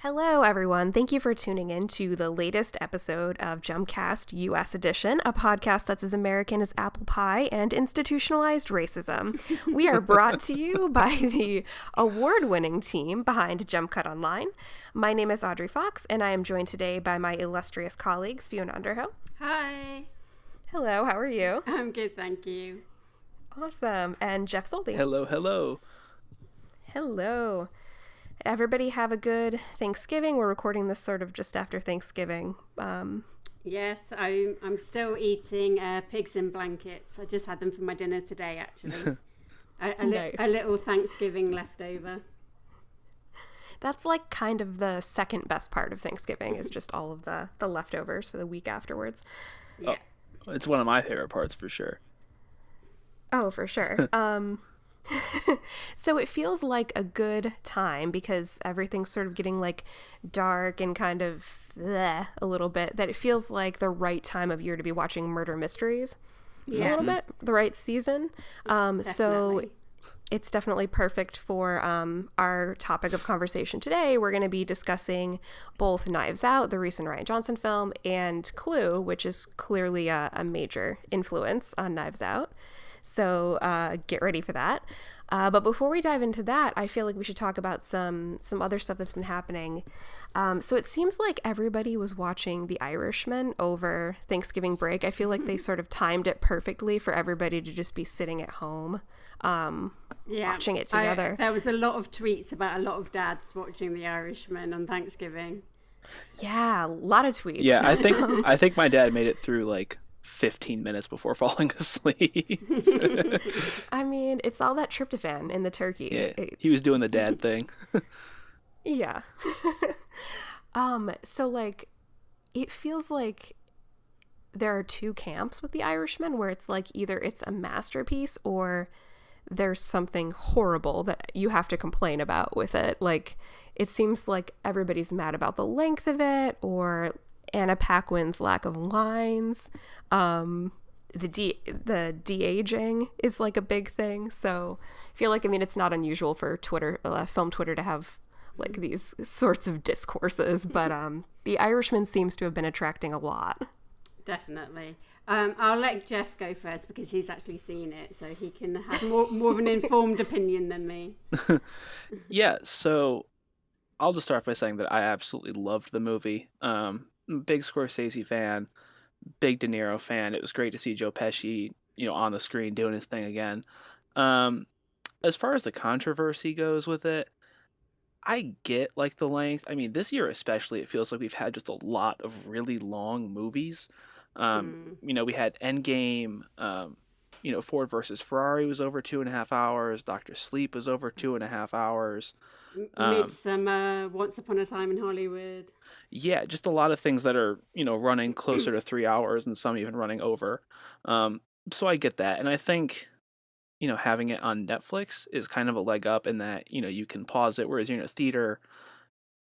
Hello, everyone. Thank you for tuning in to the latest episode of JumpCast US Edition, a podcast that's as American as apple pie and institutionalized racism. We are brought to you by the award-winning team behind Jump Cut Online. My name is Audrey Fox, and I am joined today by my illustrious colleagues, Fiona Underhill. Hi. Hello, how are you? I'm good, thank you. Awesome. And Jeff Soldy. Hello, hello. Hello. Everybody have a good Thanksgiving. We're recording this sort of just after Thanksgiving. Yes, I'm still eating pigs in blankets. I just had them for my dinner today, actually. Nice. A little Thanksgiving leftover. That's like kind of the second best part of Thanksgiving is just all of the leftovers for the week afterwards. Yeah. Oh, it's one of my favorite parts for sure. Oh, for sure. So it feels like a good time because everything's sort of getting like dark and kind of a little bit, that it feels like the right time of year to be watching murder mysteries a little bit, the right season. So it's definitely perfect for our topic of conversation today. We're going to be discussing both Knives Out, the recent Rian Johnson film, and Clue, which is clearly a major influence on Knives Out. So get ready for that. But before we dive into that, I feel like we should talk about some other stuff that's been happening. So it seems like everybody was watching The Irishman over Thanksgiving break. I feel like they sort of timed it perfectly for everybody to just be sitting at home watching it together. There was a lot of tweets about a lot of dads watching The Irishman on Thanksgiving. Yeah, a lot of tweets. Yeah, I think my dad made it through like 15 minutes before falling asleep. I mean, it's all that tryptophan in the turkey. Yeah, he was doing the dad thing. Yeah. So like, it feels like there are two camps with The Irishman where it's like either it's a masterpiece or there's something horrible that you have to complain about with it. Like, it seems like everybody's mad about the length of it or Anna Paquin's lack of lines. The de-aging is like a big thing. So I feel like, I mean, it's not unusual for film Twitter to have like these sorts of discourses, but The Irishman seems to have been attracting a lot. Definitely. I'll let Jeff go first because he's actually seen it, so he can have more of an informed opinion than me. Yeah, so I'll just start by saying that I absolutely loved the movie. Big Scorsese fan, big De Niro fan. It was great to see Joe Pesci, on the screen doing his thing again. As far as the controversy goes with it, I get like the length. I mean, this year especially, it feels like we've had just a lot of really long movies. We had Endgame. Ford versus Ferrari was over 2.5 hours. Dr. Sleep was over 2.5 hours. Midsummer, Once Upon a Time in Hollywood. Yeah, just a lot of things that are, running closer to 3 hours and some even running over. So I get that. And I think, having it on Netflix is kind of a leg up in that, you can pause it. Whereas, theater,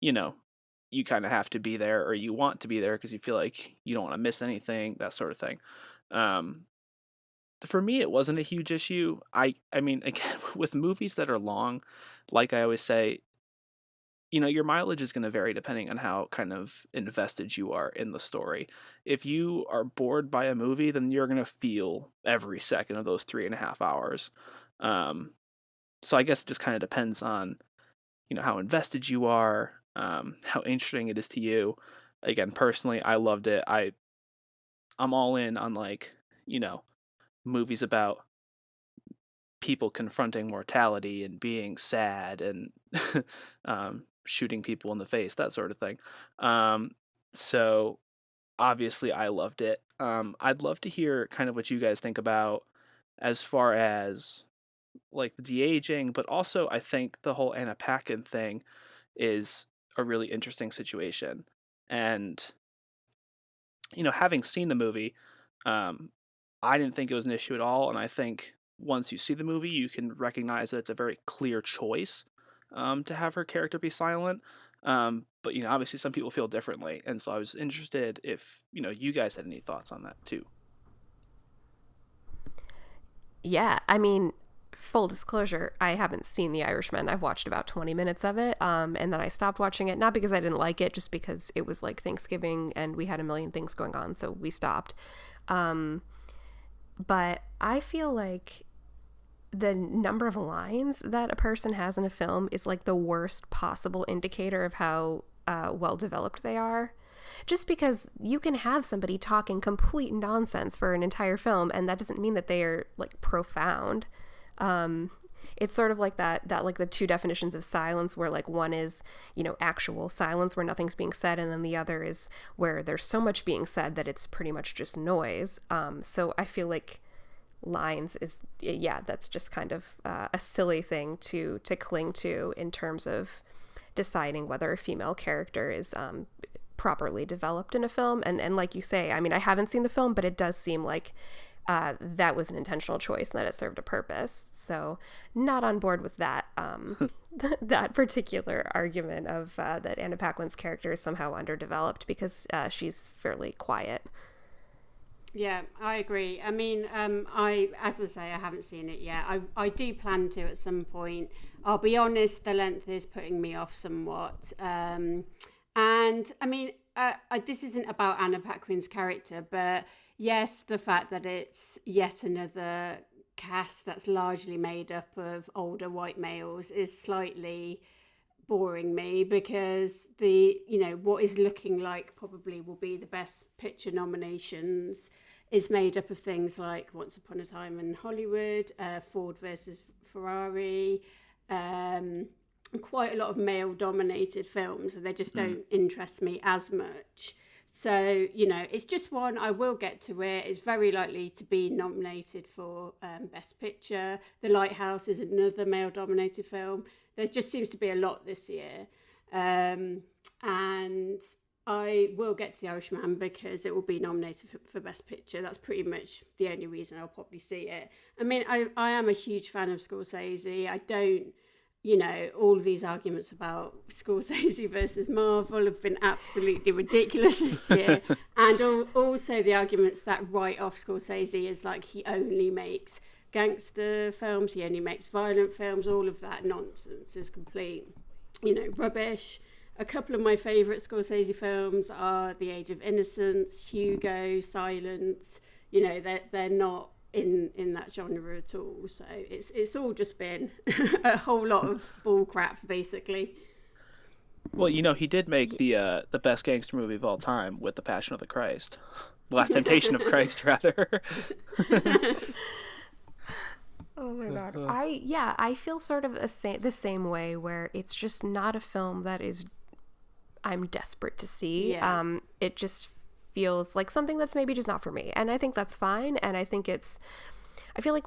you kind of have to be there or you want to be there because you feel like you don't want to miss anything, that sort of thing. For me, it wasn't a huge issue. I mean, again, with movies that are long, like I always say, your mileage is going to vary depending on how kind of invested you are in the story. If you are bored by a movie, then you're going to feel every second of those 3.5 hours. So I guess it just kind of depends on, how invested you are, how interesting it is to you. Again, personally, I loved it. I'm all in on movies about people confronting mortality and being sad and shooting people in the face, that sort of thing. So obviously I loved it. I'd love to hear kind of what you guys think about as far as like the de-aging, but also I think the whole Anna Paquin thing is a really interesting situation. And, having seen the movie, I didn't think it was an issue at all, and I think once you see the movie, you can recognize that it's a very clear choice to have her character be silent. But obviously some people feel differently, and so I was interested if you guys had any thoughts on that too. Yeah, I mean, full disclosure, I haven't seen The Irishman. I've watched about 20 minutes of it, and then I stopped watching it, not because I didn't like it, just because it was like Thanksgiving and we had a million things going on, so we stopped. But I feel like the number of lines that a person has in a film is like the worst possible indicator of how well developed they are. Just because you can have somebody talking complete nonsense for an entire film, and that doesn't mean that they are like profound. It's sort of like that like the two definitions of silence, where like one is, you know, actual silence where nothing's being said, and then the other is where there's so much being said that it's pretty much just noise. So I feel like lines is, yeah, that's just kind of a silly thing to cling to in terms of deciding whether a female character is properly developed in a film. And like you say, I mean, I haven't seen the film, but it does seem like that was an intentional choice and that it served a purpose. So not on board with that that particular argument of that Anna Paquin's character is somehow underdeveloped because she's fairly quiet. Yeah, I agree. I mean, as I say, I haven't seen it yet. I do plan to at some point. I'll be honest, the length is putting me off somewhat. And I mean, this isn't about Anna Paquin's character, but yes, the fact that it's yet another cast that's largely made up of older white males is slightly boring me, because what is looking like probably will be the Best Picture nominations is made up of things like Once Upon a Time in Hollywood, Ford versus Ferrari, quite a lot of male-dominated films, and they just don't interest me as much. So, it's just one. I will get to it. It's very likely to be nominated for Best Picture. The Lighthouse is another male-dominated film. There just seems to be a lot this year. And I will get to The Irishman because it will be nominated for Best Picture. That's pretty much the only reason I'll probably see it. I mean, I am a huge fan of Scorsese. I don't, all of these arguments about Scorsese versus Marvel have been absolutely ridiculous this year. And also the arguments that write off Scorsese is like he only makes gangster films, he only makes violent films. All of that nonsense is complete, rubbish. A couple of my favourite Scorsese films are The Age of Innocence, Hugo, Silence. They're not in that genre at all. So it's all just been a whole lot of bull crap, basically. Well, he did make the best gangster movie of all time with The Passion of the Christ. The Last Temptation of Christ, rather. Oh my god. I feel sort of the same way, where it's just not a film that I'm desperate to see. Yeah. It just feels like something that's maybe just not for me, and I think that's fine. And I feel like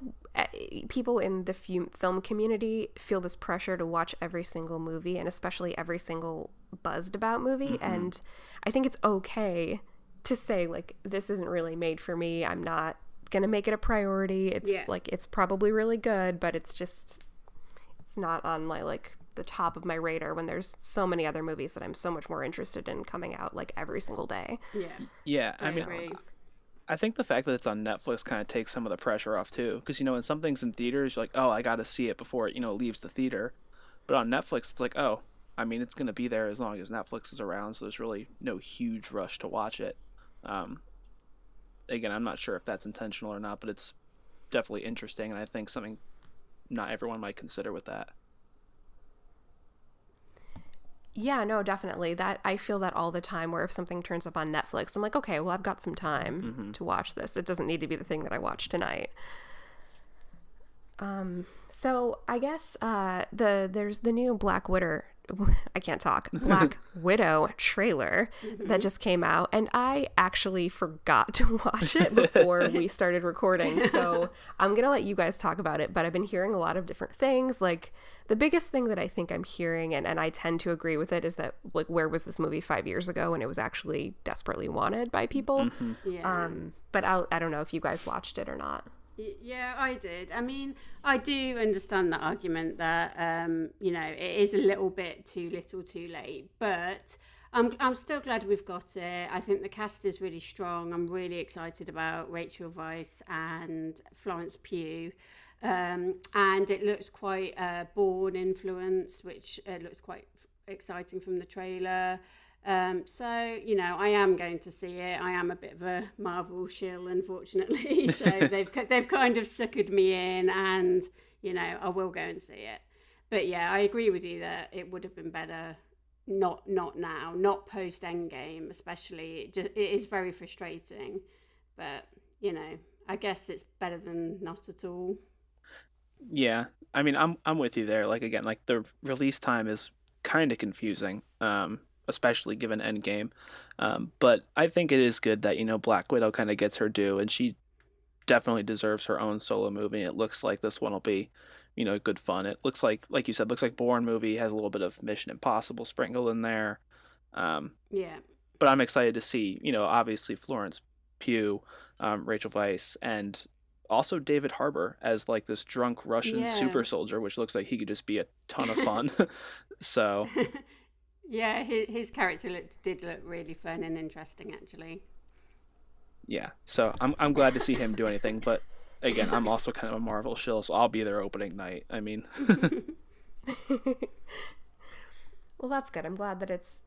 people in the film community feel this pressure to watch every single movie, and especially every single buzzed about movie. Mm-hmm. And I think it's okay to say, like, this isn't really made for me. I'm not gonna make it a priority. It's like, it's probably really good, but it's not on my the top of my radar when there's so many other movies that I'm so much more interested in coming out every single day. Yeah. I mean, I think the fact that it's on Netflix kind of takes some of the pressure off too, because when something's in theaters, you're like, oh, I got to see it before it leaves the theater. But on Netflix, it's like, oh, I mean, it's gonna be there as long as Netflix is around, so there's really no huge rush to watch it. Again, I'm not sure if that's intentional or not, but it's definitely interesting, and I think something not everyone might consider with that. Yeah, no, definitely. That I feel that all the time, where if something turns up on Netflix, I'm like, okay, well, I've got some time to watch this. It doesn't need to be the thing that I watch tonight. So I guess there's the new Black Widow. I can't talk. Black Widow trailer that just came out, and I actually forgot to watch it before we started recording. So I'm gonna let you guys talk about it. But I've been hearing a lot of different things. Like, the biggest thing that I think I'm hearing, and I tend to agree with it, is that where was this movie 5 years ago, and it was actually desperately wanted by people. Yeah. But I don't know if you guys watched it or not. Yeah, I did. I mean, I do understand the argument that, it is a little bit too little too late, but I'm still glad we've got it. I think the cast is really strong. I'm really excited about Rachel Weisz and Florence Pugh. And it looks quite Bourne influenced, which looks quite exciting from the trailer. So, you know, I am going to see it. I am a bit of a Marvel shill, unfortunately. So they've kind of suckered me in, and, you know, I will go and see it. But yeah, I agree with you that it would have been better not now, not post Endgame, especially. It is very frustrating. But, you know, I guess it's better than not at all. Yeah, I mean, I'm with you there. Like again, like the release time is kind of confusing, especially given Endgame. But I think it is good that Black Widow kind of gets her due, and she definitely deserves her own solo movie. It looks like this one will be, good fun. It looks like you said, looks like Bourne movie has a little bit of Mission Impossible sprinkled in there. Yeah. But I'm excited to see, obviously Florence Pugh, Rachel Weisz, and also David Harbour as like this drunk Russian super soldier, which looks like he could just be a ton of fun. So yeah, his character did look really fun and interesting, actually. Yeah, so I'm glad to see him do anything, but again, I'm also kind of a Marvel shill, so I'll be there opening night. I mean, well, that's good. I'm glad that it's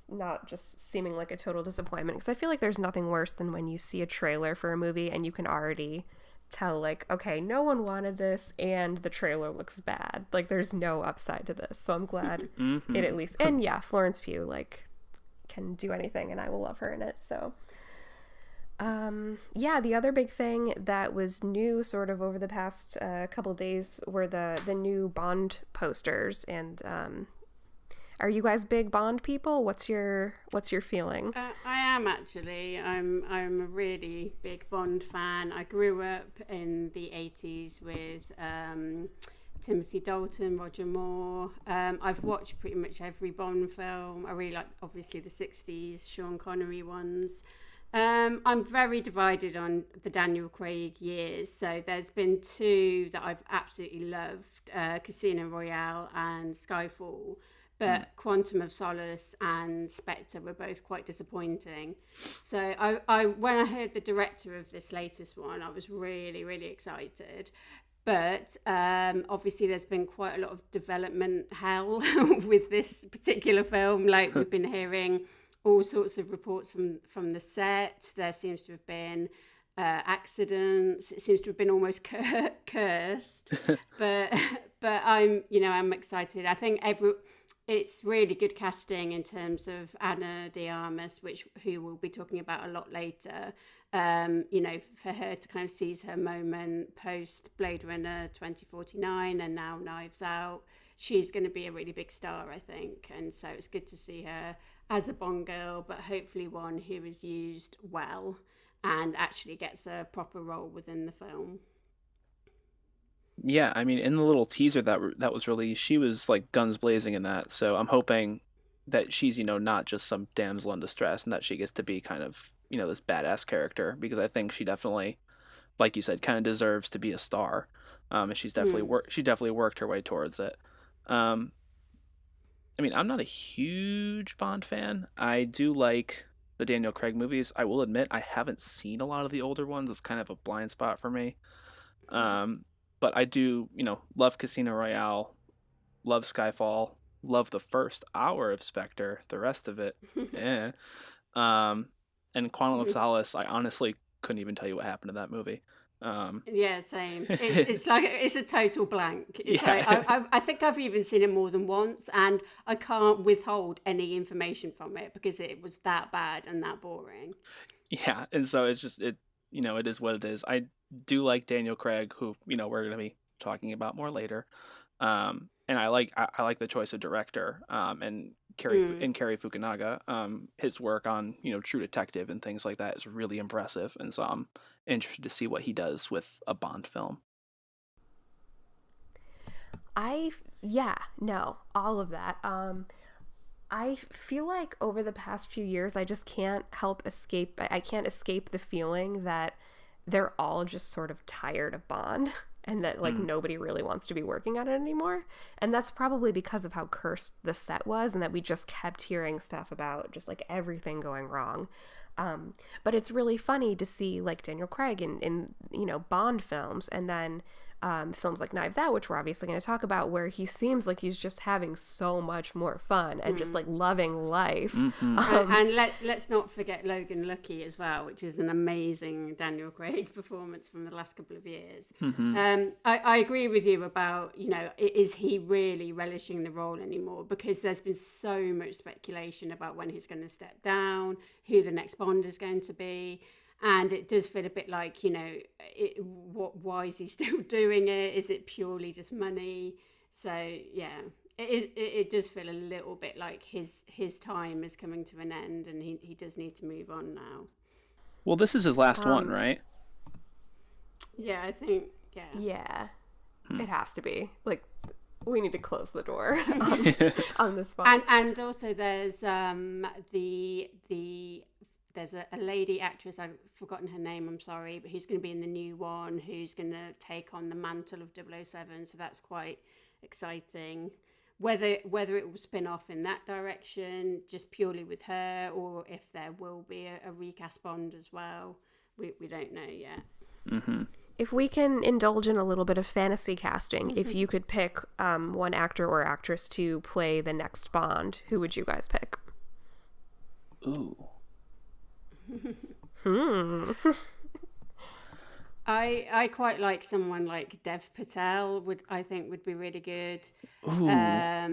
not just seeming like a total disappointment, because I feel like there's nothing worse than when you see a trailer for a movie and you can already tell, like, okay, no one wanted this and the trailer looks bad. Like, there's no upside to this. So I'm glad it at least, and yeah, Florence Pugh, like, can do anything and I will love her in it. So yeah, the other big thing that was new sort of over the past couple days were the new Bond posters. And are you guys big Bond people? What's your feeling? I am, actually. I'm a really big Bond fan. I grew up in the 80s with Timothy Dalton, Roger Moore. I've watched pretty much every Bond film. I really like, obviously, the 60s Sean Connery ones. I'm very divided on the Daniel Craig years. So there's been two that I've absolutely loved, Casino Royale and Skyfall. But Quantum of Solace and Spectre were both quite disappointing. So I when I heard the director of this latest one, I was really, really excited. But obviously there's been quite a lot of development hell with this particular film. Like, we've been hearing all sorts of reports from the set. There seems to have been accidents. It seems to have been almost cursed. but I'm excited. I think it's really good casting in terms of Ana de Armas, who we'll be talking about a lot later. For her to kind of seize her moment post Blade Runner 2049 and now Knives Out, she's going to be a really big star, I think. And so it's good to see her as a Bond girl, but hopefully one who is used well and actually gets a proper role within the film. Yeah, I mean, in the little teaser that was released, she was like guns blazing in that. So I'm hoping that she's, not just some damsel in distress, and that she gets to be kind of, this badass character, because I think she definitely, like you said, kind of deserves to be a star. And she's definitely she definitely worked her way towards it. I mean, I'm not a huge Bond fan. I do like the Daniel Craig movies. I will admit I haven't seen a lot of the older ones. It's kind of a blind spot for me. But I do, love Casino Royale, love Skyfall, love the first hour of Spectre, the rest of it, eh. And Quantum of Solace, I honestly couldn't even tell you what happened to that movie. Yeah, same. It's like, it's a total blank. It's like, I think I've even seen it more than once, and I can't withhold any information from it because it was that bad and that boring. Yeah, and so it's just, it is what it is. I do like Daniel Craig, who we're going to be talking about more later, and I like the choice of director, and Cary Fukunaga. His work on True Detective and things like that is really impressive, and so I'm interested to see what he does with a Bond film. All of that. I feel like over the past few years, I just can't escape the feeling that they're all just sort of tired of Bond, and that like nobody really wants to be working on it anymore. And that's probably because of how cursed the set was, and that we just kept hearing stuff about just like everything going wrong. But it's really funny to see like Daniel Craig in Bond films, and then films like Knives Out, which we're obviously going to talk about, where he seems like he's just having so much more fun and just like loving life. And let's not forget Logan Lucky as well, which is an amazing Daniel Craig performance from the last couple of years. I agree with you about, you know, is he really relishing the role anymore? Because there's been so much speculation about when he's going to step down, who the next Bond is going to be. And it does feel a bit like, you know, why is he still doing it? Is it purely just money? So, yeah, it does feel a little bit like his time is coming to an end and he does need to move on now. Well, this is his last one, right? Yeah, I think, yeah. Yeah, it has to be. Like, we need to close the door on this one. And also there's there's a lady actress, I've forgotten her name, I'm sorry, but who's going to be in the new one, who's going to take on the mantle of 007, so that's quite exciting. Whether it will spin off in that direction, just purely with her, or if there will be a recast Bond as well, we don't know yet. If we can indulge in a little bit of fantasy casting, if you could pick one actor or actress to play the next Bond, who would you guys pick? Ooh. I quite like someone like Dev Patel. I think would be really good. Ooh. I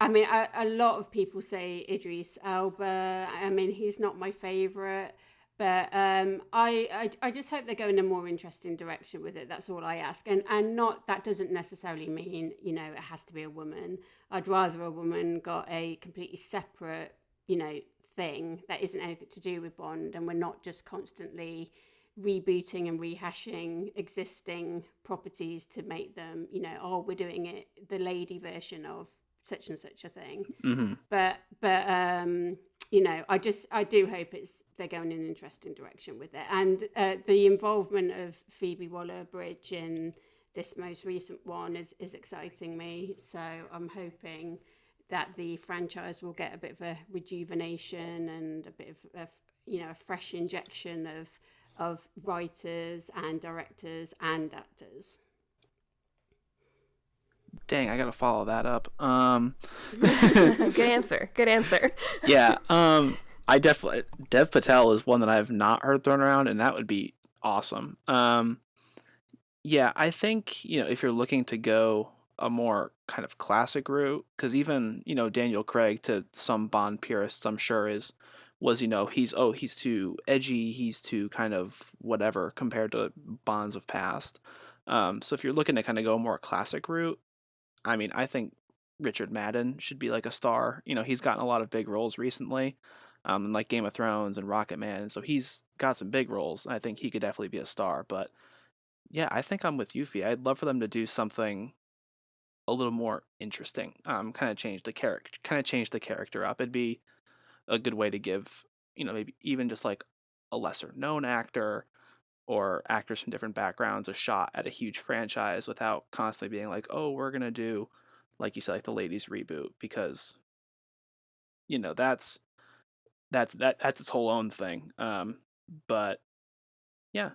mean, a lot of people say Idris Elba. I mean, he's not my favorite, but I just hope they go in a more interesting direction with it. That's all I ask, and not that doesn't necessarily mean, you know, it has to be a woman. I'd rather a woman got a completely separate, you know, thing that isn't anything to do with Bond, and we're not just constantly rebooting and rehashing existing properties to make them, you know, oh, we're doing it the lady version of such and such a thing. But you know, I do hope they're going in an interesting direction with it, and the involvement of Phoebe Waller-Bridge in this most recent one is exciting me, so I'm hoping that the franchise will get a bit of a rejuvenation and a bit of a fresh injection of writers and directors and actors. Dang, I gotta follow that up. Good answer. Yeah, I definitely, Dev Patel is one that I have not heard thrown around, and that would be awesome. Yeah, I think, you know, if you're looking to go a more kind of classic route, because even, you know, Daniel Craig, to some Bond purists, I'm sure was, you know, he's too edgy, he's too kind of whatever compared to Bonds of past. So if you're looking to kind of go a more classic route, I mean, I think Richard Madden should be like a star. You know, he's gotten a lot of big roles recently, like Game of Thrones and Rocket Man, so he's got some big roles. I think he could definitely be a star. But yeah, I think I'm with you, Fee. I'd love for them to do something a little more interesting. Kind of change the character up. It'd be a good way to give, you know, maybe even just like a lesser known actor or actors from different backgrounds a shot at a huge franchise without constantly being like, oh, we're gonna do, like you said, like the ladies reboot, because, you know, that's its whole own thing. But yeah,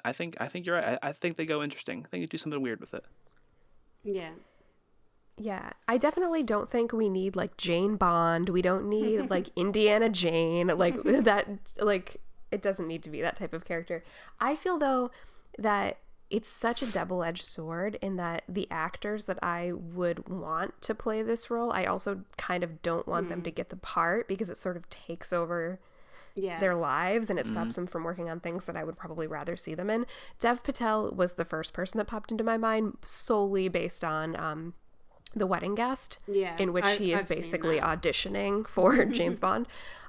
I think you're right. I think they go interesting. I think they do something weird with it. Yeah, I definitely don't think we need like Jane Bond. We don't need like Indiana Jane. Like that, like it doesn't need to be that type of character. I feel though that it's such a double-edged sword in that the actors that I would want to play this role, I also kind of don't want them to get the part, because it sort of takes over their lives and it stops them from working on things that I would probably rather see them in. Dev Patel was the first person that popped into my mind solely based on The Wedding Guest, in which he is basically auditioning for James Bond.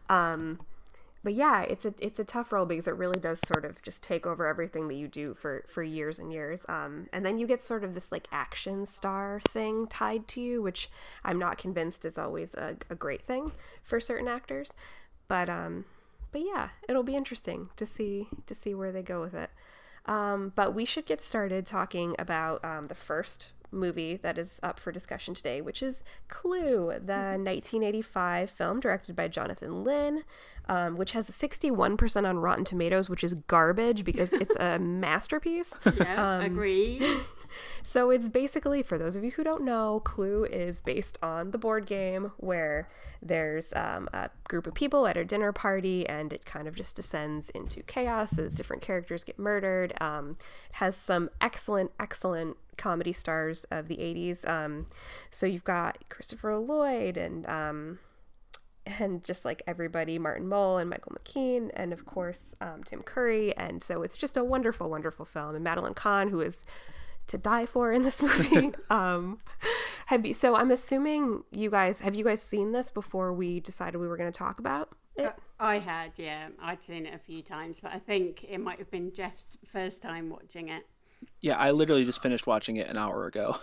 But yeah, it's a tough role because it really does sort of just take over everything that you do for years and years. And then you get sort of this like action star thing tied to you, which I'm not convinced is always a great thing for certain actors. But yeah, it'll be interesting to see where they go with it. But we should get started talking about the first movie that is up for discussion today, which is Clue, the 1985 film directed by Jonathan Lynn, which has a 61% on Rotten Tomatoes, which is garbage because it's a masterpiece. Yeah, agreed. So it's basically, for those of you who don't know, Clue is based on the board game where there's a group of people at a dinner party and it kind of just descends into chaos as different characters get murdered. It has some excellent comedy stars of the 80s. So you've got Christopher Lloyd and just like everybody, Martin Mull and Michael McKean, and of course Tim Curry. And so it's just a wonderful, wonderful film. And Madeline Kahn, who is to die for in this movie. So I'm assuming have you guys seen this before we decided we were going to talk about it? I had, yeah. I'd seen it a few times, but I think it might have been Jeff's first time watching it. Yeah, I literally just finished watching it an hour ago.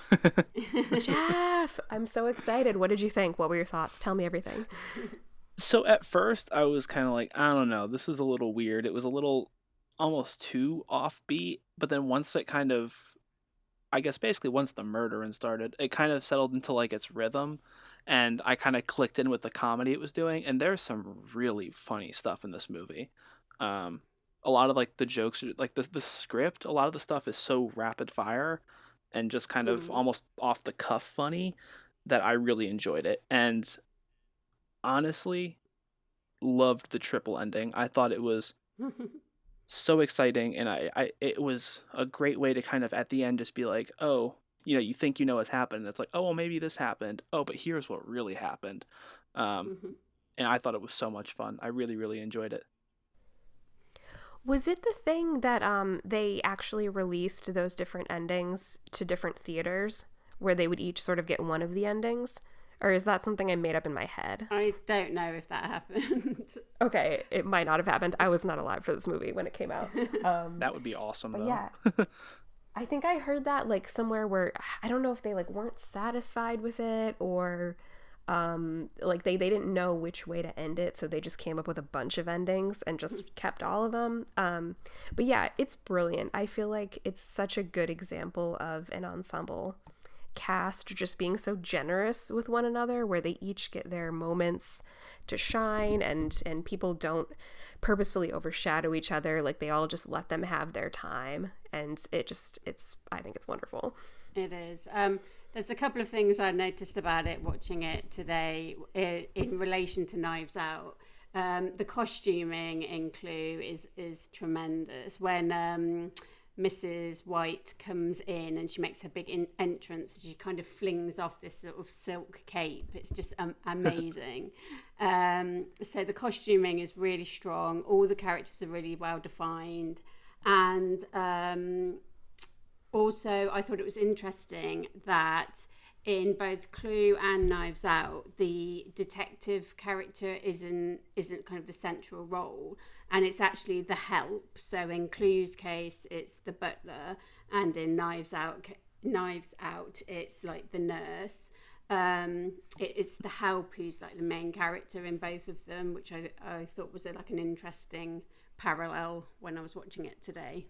Jeff, I'm so excited. What did you think? What were your thoughts? Tell me everything. So at first I was kind of like, I don't know, this is a little weird. It was a little almost too offbeat, but then once it kind of, I guess basically once the murdering started, it kind of settled into like its rhythm, and I kind of clicked in with the comedy it was doing, and there's some really funny stuff in this movie. A lot of like the jokes, like the script, a lot of the stuff is so rapid fire and just kind of almost off the cuff funny that I really enjoyed it. And honestly, loved the triple ending. I thought it was so exciting, and it was a great way to kind of at the end just be like, oh, you think you know what's happened, and it's like, oh well, maybe this happened, oh but here's what really happened. And I thought it was so much fun. I really, really enjoyed it. Was it the thing that they actually released those different endings to different theaters where they would each sort of get one of the endings? Or is that something I made up in my head? I don't know if that happened. Okay, it might not have happened. I was not alive for this movie when it came out. That would be awesome, though. Yeah. I think I heard that like somewhere where, I don't know if they like weren't satisfied with it, or like they didn't know which way to end it, so they just came up with a bunch of endings and just kept all of them. But yeah, it's brilliant. I feel like it's such a good example of an ensemble cast just being so generous with one another, where they each get their moments to shine, and people don't purposefully overshadow each other. Like they all just let them have their time, and I think it's wonderful. It is. There's a couple of things I noticed about it watching it today in relation to Knives Out. The costuming in Clue is tremendous. When Mrs. White comes in and she makes her big entrance, she kind of flings off this sort of silk cape. It's just amazing. So the costuming is really strong. All the characters are really well defined, and also I thought it was interesting that in both Clue and Knives Out, the detective character isn't kind of the central role, and it's actually the help. So in Clue's case, it's the butler, and in Knives Out, it's like the nurse. It's the help who's like the main character in both of them, which I thought was like an interesting parallel when I was watching it today.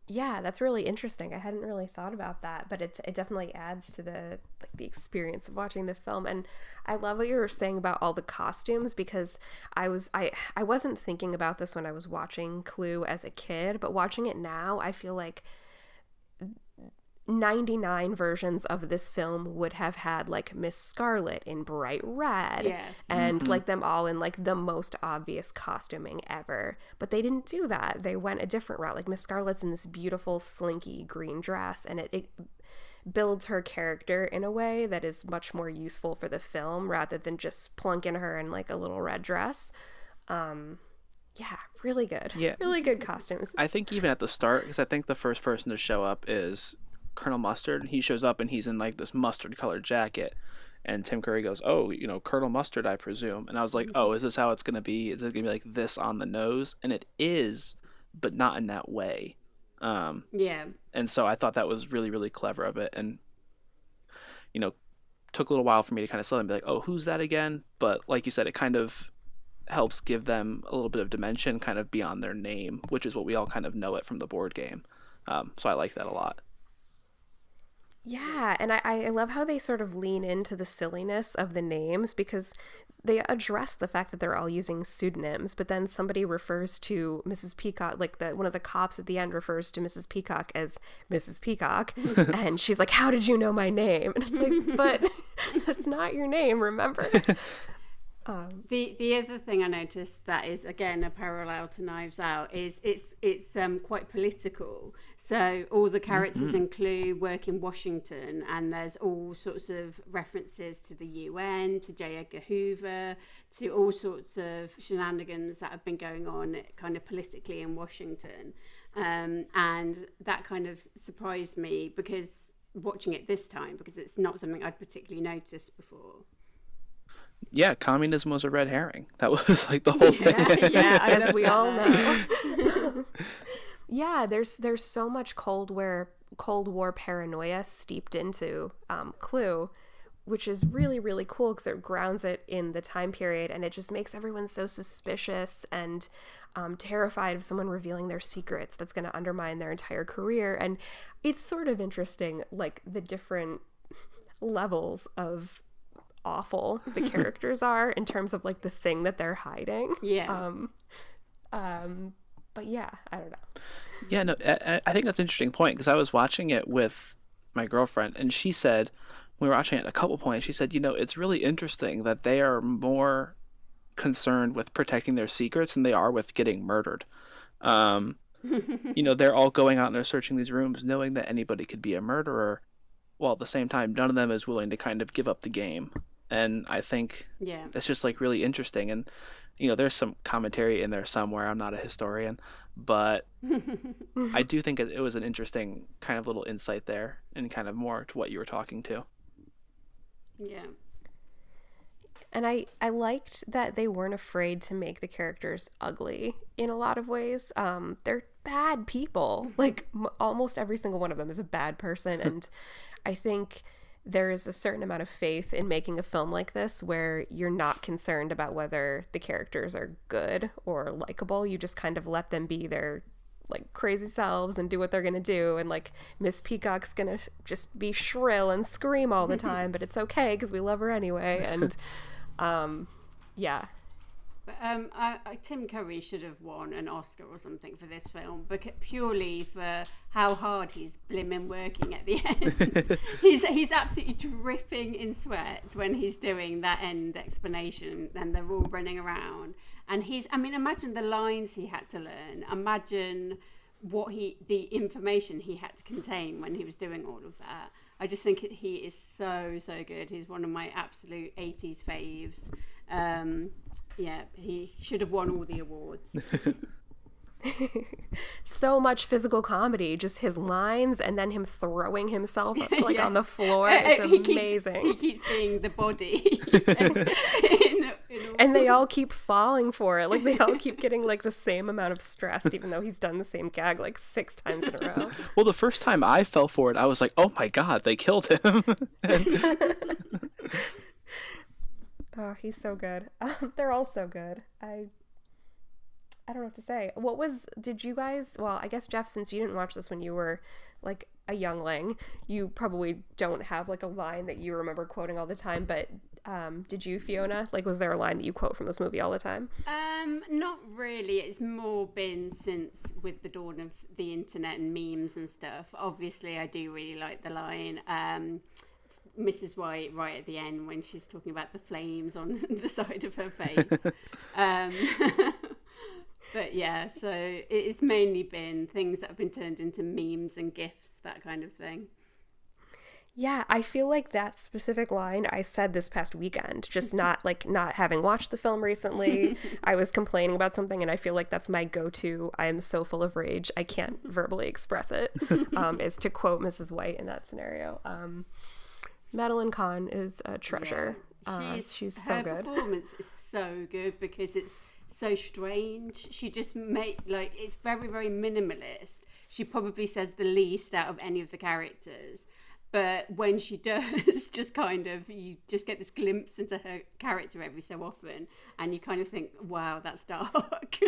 Yeah, that's really interesting. I hadn't really thought about that, but it definitely adds to the experience of watching the film. And I love what you were saying about all the costumes, because I wasn't thinking about this when I was watching Clue as a kid, but watching it now, I feel like 99 versions of this film would have had like Miss Scarlet in bright red, yes, and like them all in like the most obvious costuming ever, but they didn't do that. They went a different route. Like Miss Scarlet's in this beautiful slinky green dress, and it builds her character in a way that is much more useful for the film rather than just plunking her in like a little red dress. Yeah, really good. Yeah, really good costumes. I think even at the start, because I think the first person to show up is Colonel Mustard, and he shows up and he's in like this mustard colored jacket, and Tim Curry goes, oh, Colonel Mustard, I presume. And I was like, oh, is this how it's gonna be? Is it gonna be like this on the nose? And it is, but not in that way. Yeah. And so I thought that was really, really clever of it, and took a little while for me to kind of settle and be like, oh, who's that again? But like you said, it kind of helps give them a little bit of dimension kind of beyond their name, which is what we all kind of know it from the board game. So I like that a lot. Yeah, and I love how they sort of lean into the silliness of the names, because they address the fact that they're all using pseudonyms, but then somebody refers to Mrs. Peacock, like one of the cops at the end refers to Mrs. Peacock as Mrs. Peacock, and she's like, "How did you know my name?" And it's like, but that's not your name, remember? The other thing I noticed that is again a parallel to Knives Out is it's quite political. So all the characters in Clue work in Washington, and there's all sorts of references to the UN, to J. Edgar Hoover, to all sorts of shenanigans that have been going on kind of politically in Washington, and that kind of surprised me because watching it this time, because it's not something I'd particularly noticed before. Yeah, communism was a red herring. That was like the whole thing. Yeah, as we all know. Yeah, there's so much Cold War paranoia steeped into Clue, which is really, really cool because it grounds it in the time period, and it just makes everyone so suspicious and terrified of someone revealing their secrets that's going to undermine their entire career. And it's sort of interesting, like the different levels of awful the characters are in terms of like the thing that they're hiding. But yeah, I don't know. Yeah, no, I think that's an interesting point, because I was watching it with my girlfriend, and she said, we were watching it at a couple points, she said, it's really interesting that they are more concerned with protecting their secrets than they are with getting murdered. They're all going out and they're searching these rooms knowing that anybody could be a murderer, while at the same time none of them is willing to kind of give up the game. And I think that's just like really interesting. And there's some commentary in there somewhere. I'm not a historian, but I do think it was an interesting kind of little insight there, and kind of more to what you were talking to. Yeah. And I liked that they weren't afraid to make the characters ugly in a lot of ways. They're bad people. Like almost every single one of them is a bad person. And I think there is a certain amount of faith in making a film like this where you're not concerned about whether the characters are good or likable. You just kind of let them be their like crazy selves and do what they're going to do. And like Miss Peacock's going to just be shrill and scream all the time, but it's okay because we love her anyway. And yeah. But Tim Curry should have won an Oscar or something for this film, purely for how hard he's blimmin' working at the end. he's absolutely dripping in sweat when he's doing that end explanation, and they're all running around. And imagine the lines he had to learn. Imagine the information he had to contain when he was doing all of that. I just think he is so good. He's one of my absolute 80s faves. Yeah, he should have won all the awards. So much physical comedy, just his lines and then him throwing himself like on the floor. It's amazing. He keeps being the body. And they all keep falling for it. Like they all keep getting like the same amount of stress, even though he's done the same gag like 6 times in a row. Well, the first time I fell for it, I was like, oh my God, they killed him. Oh, he's so good. They're all so good. I don't know what to say. Did you guys, well, I guess Jeff, since you didn't watch this when you were like a youngling, you probably don't have like a line that you remember quoting all the time, but did you, Fiona? Like, was there a line that you quote from this movie all the time? Not really. It's more been since with the dawn of the internet and memes and stuff. Obviously, I do really like the line, Mrs. White right at the end when she's talking about the flames on the side of her face. But yeah, so it's mainly been things that have been turned into memes and GIFs, that kind of thing. Yeah, I feel like that specific line I said this past weekend, just not having watched the film recently. I was complaining about something and I feel like that's my go-to. I am so full of rage, I can't verbally express it, is to quote Mrs. White in that scenario. Madeline Kahn is a treasure. Yeah. She's so good. Her performance is so good because it's so strange. She just it's very, very minimalist. She probably says the least out of any of the characters. But when she does, just kind of, you just get this glimpse into her character every so often, and you kind of think, wow, that's dark.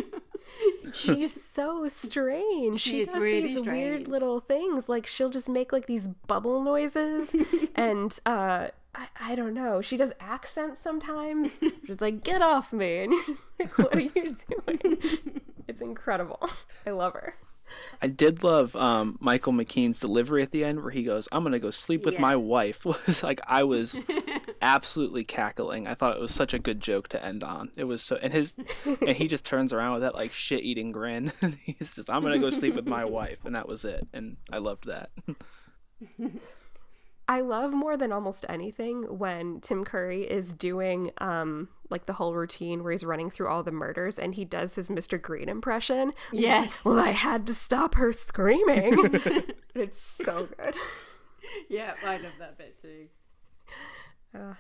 She's so strange. She does really these strange. weird little things. Like, she'll just make like these bubble noises, and I don't know. She does accents sometimes. She's like, "Get off me!" And you're just like, "What are you doing?" It's incredible. I love her. I did love Michael McKean's delivery at the end where he goes, "I'm gonna go sleep with my wife." Was like, I was absolutely cackling. I thought it was such a good joke to end on. It was so, and he just turns around with that like shit-eating grin. He's just, "I'm gonna go sleep with my wife," and that was it. And I loved that. I love more than almost anything when Tim Curry is doing like the whole routine where he's running through all the murders and he does his Mr. Green impression. Yes. Like, well, I had to stop her screaming. It's so good. Yeah, I love that bit too.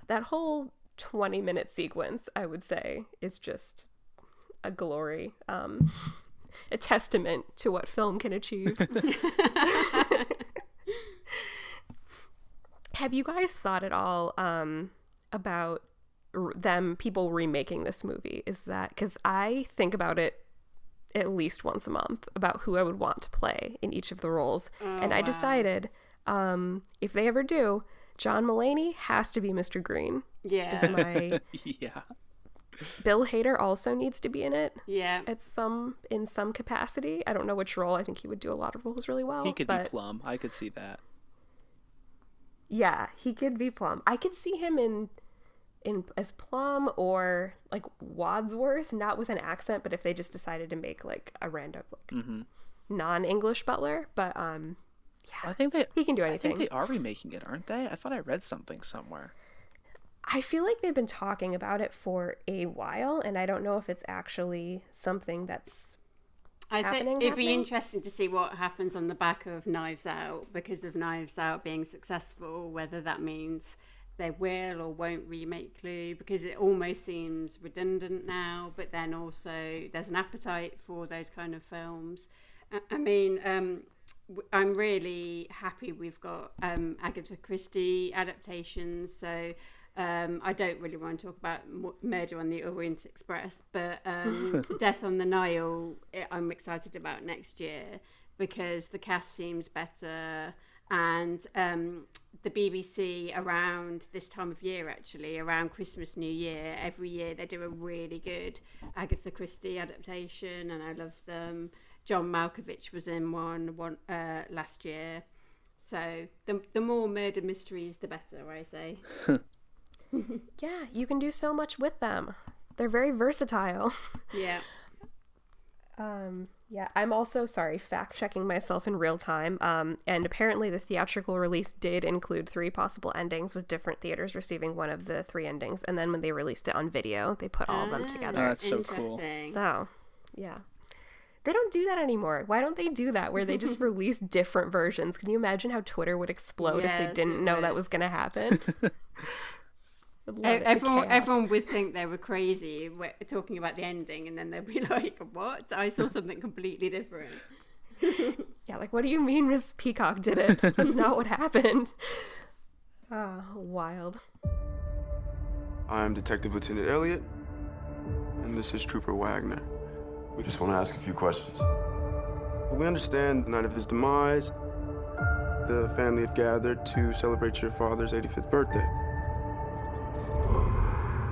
That whole 20-minute sequence, I would say, is just a glory. A testament to what film can achieve. Have you guys thought at all about people remaking this movie? Is that, because I think about it at least once a month about who I would want to play in each of the roles. And I decided if they ever do, John Mulaney has to be Mr. Green. Yeah. Is my... Yeah. Bill Hader also needs to be in it. Yeah. In some capacity. I don't know which role. I think he would do a lot of roles really well. He could be Plum. I could see that. Yeah, he could be Plum. I could see him in as Plum or like Wadsworth, not with an accent, but if they just decided to make like a random non-English butler. But yeah, I think he can do anything. I think they are remaking it, aren't they? I thought I read something somewhere. I feel like they've been talking about it for a while, and I don't know if it's actually something that's I think it'd be interesting to see what happens on the back of Knives Out, because of Knives Out being successful, whether that means they will or won't remake Clue, because it almost seems redundant now, but then also there's an appetite for those kind of films. I mean, I'm really happy we've got Agatha Christie adaptations, so I don't really want to talk about Murder on the Orient Express, but Death on the Nile, I'm excited about next year because the cast seems better, and the BBC around this time of year, actually around Christmas, New Year, every year they do a really good Agatha Christie adaptation, and I love them. John Malkovich was in one last year, so the more murder mysteries, the better, I say. Yeah, you can do so much with them. They're very versatile. Yeah. Yeah, I'm also, fact-checking myself in real time. And apparently the theatrical release did include 3 possible endings, with different theaters receiving one of the 3 endings. And then when they released it on video, they put all of them together. Oh, that's so cool. So, yeah. They don't do that anymore. Why don't they do that, where they just release different versions? Can you imagine how Twitter would explode if they didn't know that was going to happen? Everyone would think they were crazy talking about the ending, and then they'd be like, "What? I saw something completely different." Yeah, like, what do you mean Miss Peacock did it? That's not what happened. Wild. I'm Detective Lieutenant Elliot, and this is Trooper Wagner. We just want to ask a few questions. We understand the night of his demise, the family have gathered to celebrate your father's 85th birthday.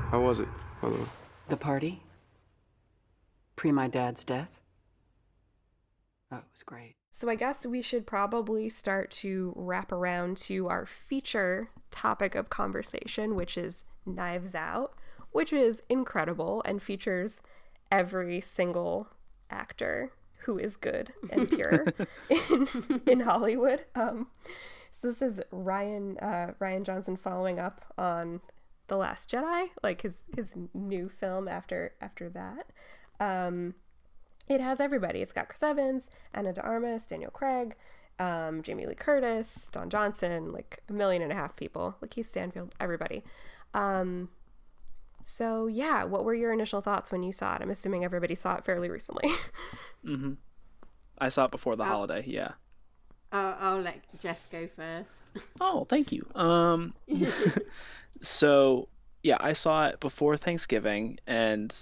How was it, by the way? The party? Pre my dad's death? Oh, it was great. So I guess we should probably start to wrap around to our feature topic of conversation, which is Knives Out, which is incredible and features every single actor who is good and pure in Hollywood. So this is Rian Johnson following up on The Last Jedi, like his new film after that. It has everybody. It's got Chris Evans, Ana de Armas, Daniel Craig, Jamie Lee Curtis, Don Johnson, like 1.5 million people, like Keith Stanfield, everybody. So yeah, what were your initial thoughts when you saw it? I'm assuming everybody saw it fairly recently. Mm-hmm. I saw it before the holiday. Yeah. I'll let Jeff go first. Oh, thank you. So yeah, I saw it before Thanksgiving, and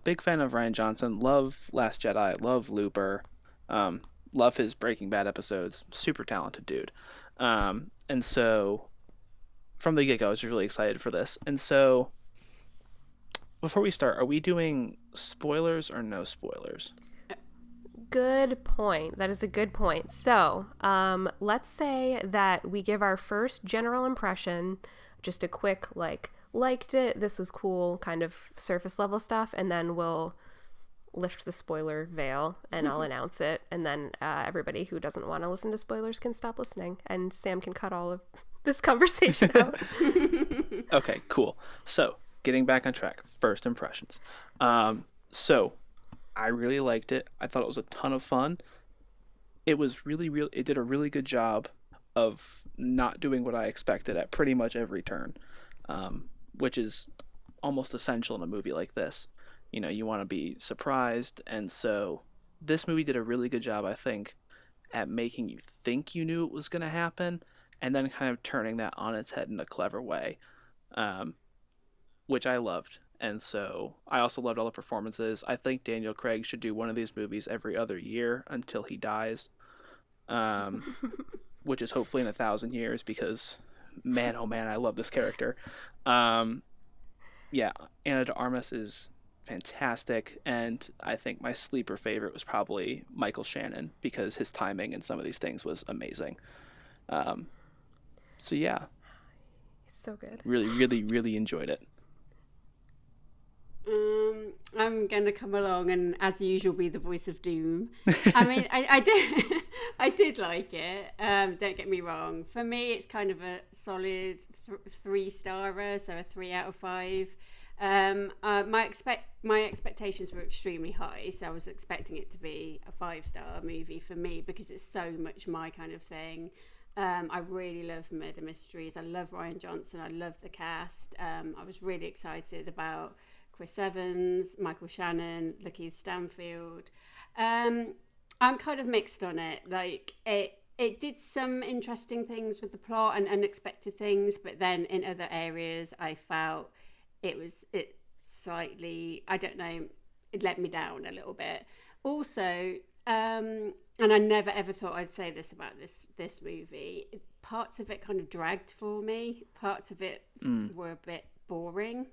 big fan of Rian Johnson. Love Last Jedi. Love Looper. Love his Breaking Bad episodes. Super talented dude. And so from the get-go, I was really excited for this. And so before we start, are we doing spoilers or no spoilers? Good point. That is a good point. So let's say that we give our first general impression, just a quick, liked it, this was cool, kind of surface level stuff, and then we'll lift the spoiler veil and I'll announce it, and then everybody who doesn't want to listen to spoilers can stop listening, and Sam can cut all of this conversation out. Okay, cool. So, getting back on track, first impressions. So, I really liked it. I thought it was a ton of fun. It was it did a really good job of not doing what I expected at pretty much every turn, which is almost essential in a movie like this. You want to be surprised, and so this movie did a really good job, I think, at making you think you knew it was going to happen, and then kind of turning that on its head in a clever way, which I loved. And so I also loved all the performances. I think Daniel Craig should do one of these movies every other year until he dies, which is hopefully in 1,000 years, because man, oh man, I love this character. Yeah, Ana de Armas is fantastic, and I think my sleeper favorite was probably Michael Shannon, because his timing in some of these things was amazing. So yeah, so good. Really, really, really enjoyed it. I'm going to come along and, as usual, be the voice of doom. I mean, I did like it. Don't get me wrong. For me, it's kind of a solid 3-starer, so a 3 out of 5. My expectations were extremely high, so I was expecting it to be a 5-star movie for me, because it's so much my kind of thing. I really love murder mysteries. I love Rian Johnson. I love the cast. I was really excited about Chris Evans, Michael Shannon, Lakeith Stanfield. I'm kind of mixed on it. It did some interesting things with the plot and unexpected things, but then in other areas I felt it slightly, I don't know, it let me down a little bit. Also, and I never ever thought I'd say this about this movie, parts of it kind of dragged for me. Parts of it were a bit boring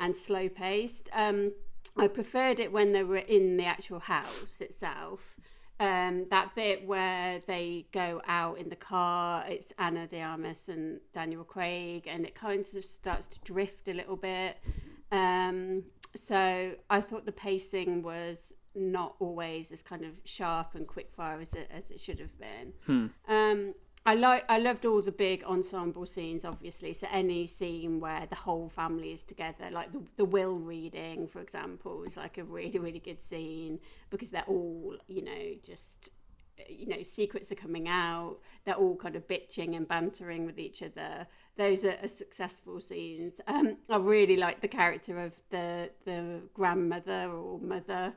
and slow paced. I preferred it when they were in the actual house itself. That bit where they go out in the car, it's Ana de Armas and Daniel Craig, and it kind of starts to drift a little bit. So I thought the pacing was not always as kind of sharp and quick fire as it should have been. I loved all the big ensemble scenes, obviously. So any scene where the whole family is together, like the will reading, for example, is like a really, really good scene, because they're all, secrets are coming out. They're all kind of bitching and bantering with each other. Those are successful scenes. I really like the character of the grandmother or mother,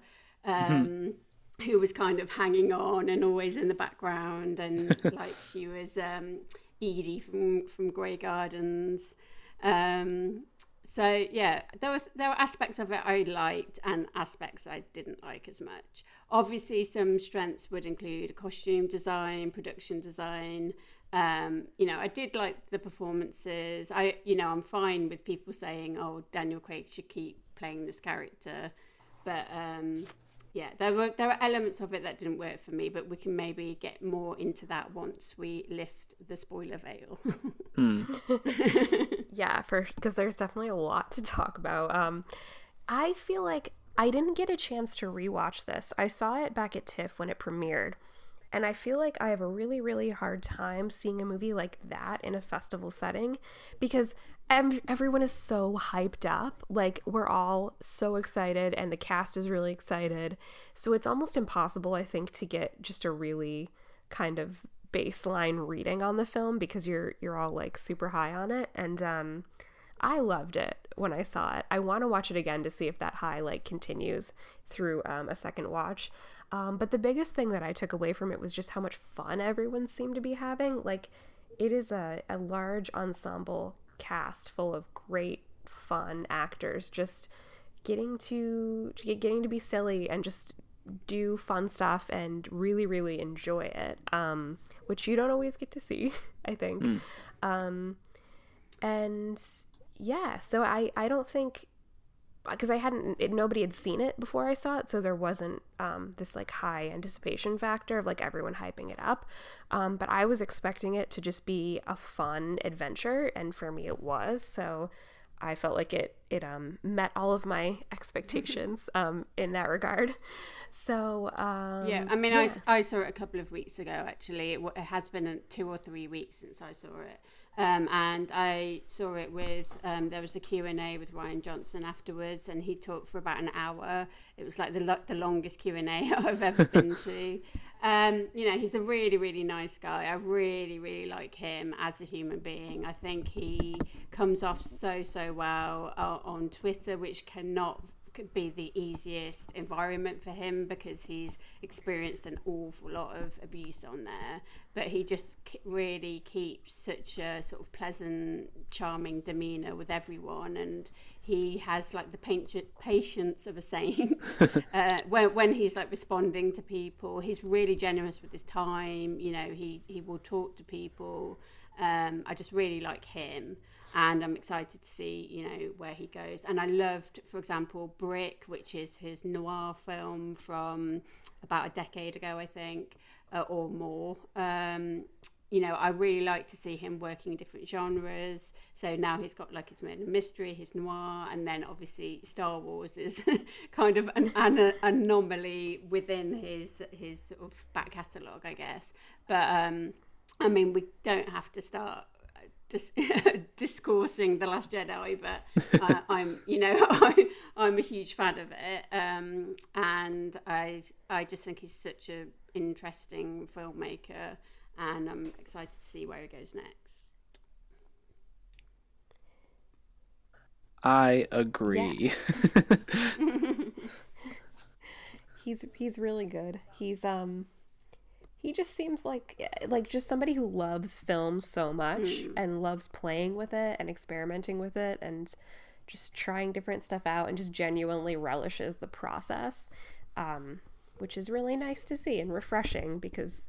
who was kind of hanging on and always in the background, and like she was Edie from Grey Gardens. So yeah, there were aspects of it I liked and aspects I didn't like as much. Obviously, some strengths would include costume design, production design. I did like the performances. I'm fine with people saying, "Oh, Daniel Craig should keep playing this character," but yeah, there were elements of it that didn't work for me, but we can maybe get more into that once we lift the spoiler veil. Yeah, because there's definitely a lot to talk about. I feel like I didn't get a chance to rewatch this. I saw it back at TIFF when it premiered, and I feel like I have a really, really hard time seeing a movie like that in a festival setting, because everyone is so hyped up. Like, we're all so excited, and the cast is really excited. So it's almost impossible, I think, to get just a really kind of baseline reading on the film, because you're all like super high on it. And I loved it when I saw it. I want to watch it again to see if that high continues through a second watch. But the biggest thing that I took away from it was just how much fun everyone seemed to be having. Like, it is a large ensemble cast full of great fun actors just getting to be silly and just do fun stuff and really, really enjoy it, which you don't always get to see, I think. And yeah, so I don't think, because nobody had seen it before I saw it, so there wasn't this like high anticipation factor of like everyone hyping it up, but I was expecting it to just be a fun adventure, and for me it was. So I felt like it met all of my expectations in that regard. So yeah, I mean, I saw it a couple of weeks ago actually. It has been 2 or 3 weeks since I saw it. And I saw it with, there was a Q&A with Rian Johnson afterwards, and he talked for about an hour. It was like the longest Q&A I've ever been to. You know, he's a really, really nice guy. I really, really like him as a human being. I think he comes off so well on Twitter, which could be the easiest environment for him because he's experienced an awful lot of abuse on there, but he just really keeps such a sort of pleasant, charming demeanor with everyone, and he has like the patience of a saint. When he's like responding to people, he's really generous with his time. You know, he will talk to people. I just really like him. And I'm excited to see, you know, where he goes. And I loved, for example, Brick, which is his noir film from about a decade ago, I think, or more. You know, I really like to see him working in different genres. So now he's got like his murder mystery, his noir, and then obviously Star Wars is kind of an anomaly within his sort of back catalogue, I guess. But I mean, we don't have to start discoursing The Last Jedi, but I'm a huge fan of it, and I just think he's such an interesting filmmaker, and I'm excited to see where he goes next. I agree. Yeah. He's really good. He just seems like just somebody who loves film so much and loves playing with it and experimenting with it and just trying different stuff out and just genuinely relishes the process, which is really nice to see and refreshing because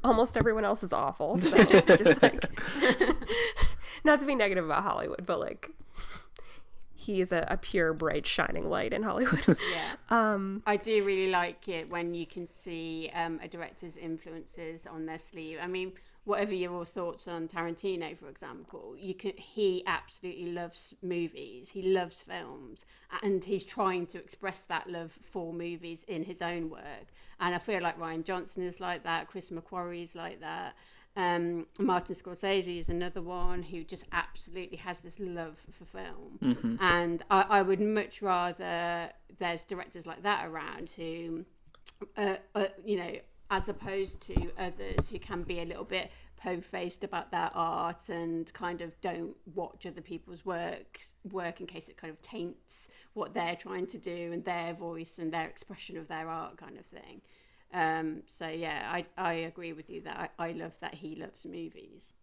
almost everyone else is awful. So just like, not to be negative about Hollywood, but like, he is a pure, bright, shining light in Hollywood. Yeah. I do really like it when you can see a director's influences on their sleeve. I mean, whatever your thoughts on Tarantino, for example, he absolutely loves movies. He loves films, and he's trying to express that love for movies in his own work. And I feel like Rian Johnson is like that. Chris McQuarrie is like that. Martin Scorsese is another one who just absolutely has this love for film, and I would much rather there's directors like that around who, you know, as opposed to others who can be a little bit po-faced about their art and kind of don't watch other people's work in case it kind of taints what they're trying to do and their voice and their expression of their art kind of thing. So yeah, I agree with you that I love that he loves movies.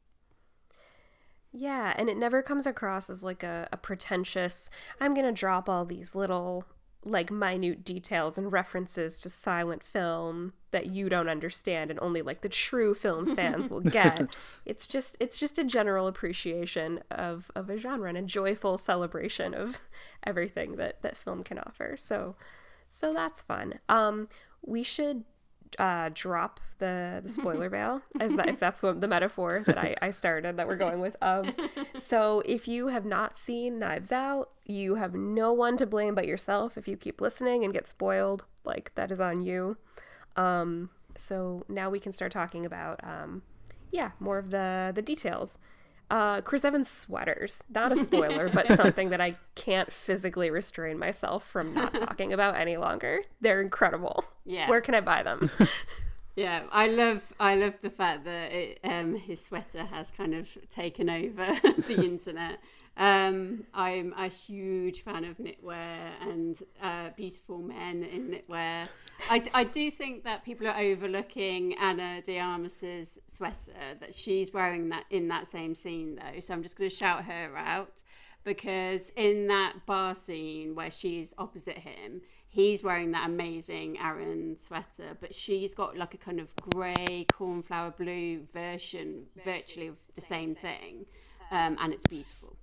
Yeah, and it never comes across as like a pretentious, I'm gonna drop all these little like minute details and references to silent film that you don't understand and only like the true film fans will get. It's just a general appreciation of a genre and a joyful celebration of everything that film can offer. So that's fun. We should drop the spoiler veil, if that's what the metaphor that I started that we're going with. So if you have not seen Knives Out, you have no one to blame but yourself if you keep listening and get spoiled. Like, that is on you. So now we can start talking about more of the details. Chris Evans sweaters, not a spoiler, but something that I can't physically restrain myself from not talking about any longer. They're incredible. Yeah. Where can I buy them? Yeah, I love the fact that his sweater has kind of taken over the internet. I'm a huge fan of knitwear and beautiful men in knitwear. I do think that people are overlooking Ana de Armas's sweater, that she's wearing that in that same scene though. So I'm just going to shout her out. because in that bar scene where she's opposite him, he's wearing that amazing Aran sweater, but she's got like a kind of grey cornflower blue version virtually of the same thing, and it's beautiful.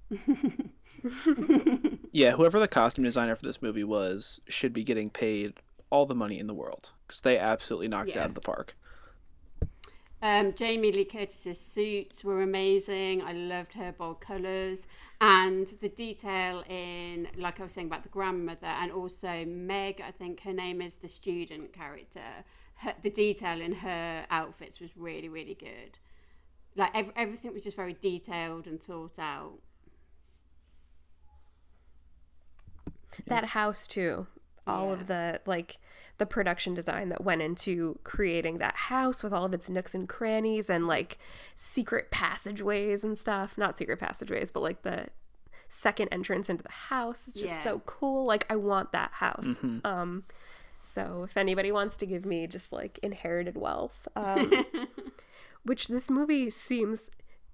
Yeah, whoever the costume designer for this movie was should be getting paid all the money in the world, because they absolutely knocked it out of the park. Jamie Lee Curtis's suits were amazing. I loved her bold colours, and the detail in, like I was saying about the grandmother, and also Meg, I think her name is, the student character. The detail in her outfits was really, really good. Like everything was just very detailed and thought out. That house too. All of the the production design that went into creating that house with all of its nooks and crannies and like secret passageways and stuff. Not secret passageways, but like the second entrance into the house is just so cool. Like I want that house. Mm-hmm. So if anybody wants to give me just like inherited wealth, which this movie seems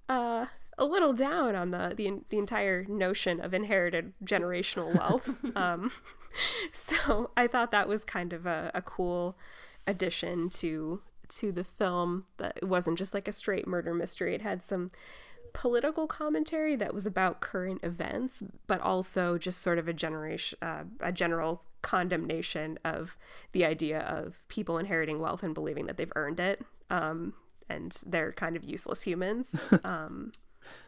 a little down on the entire notion of inherited generational wealth. So I thought that was kind of a cool addition to the film, that it wasn't just like a straight murder mystery. It had some political commentary that was about current events, but also just sort of a general condemnation of the idea of people inheriting wealth and believing that they've earned it, and they're kind of useless humans.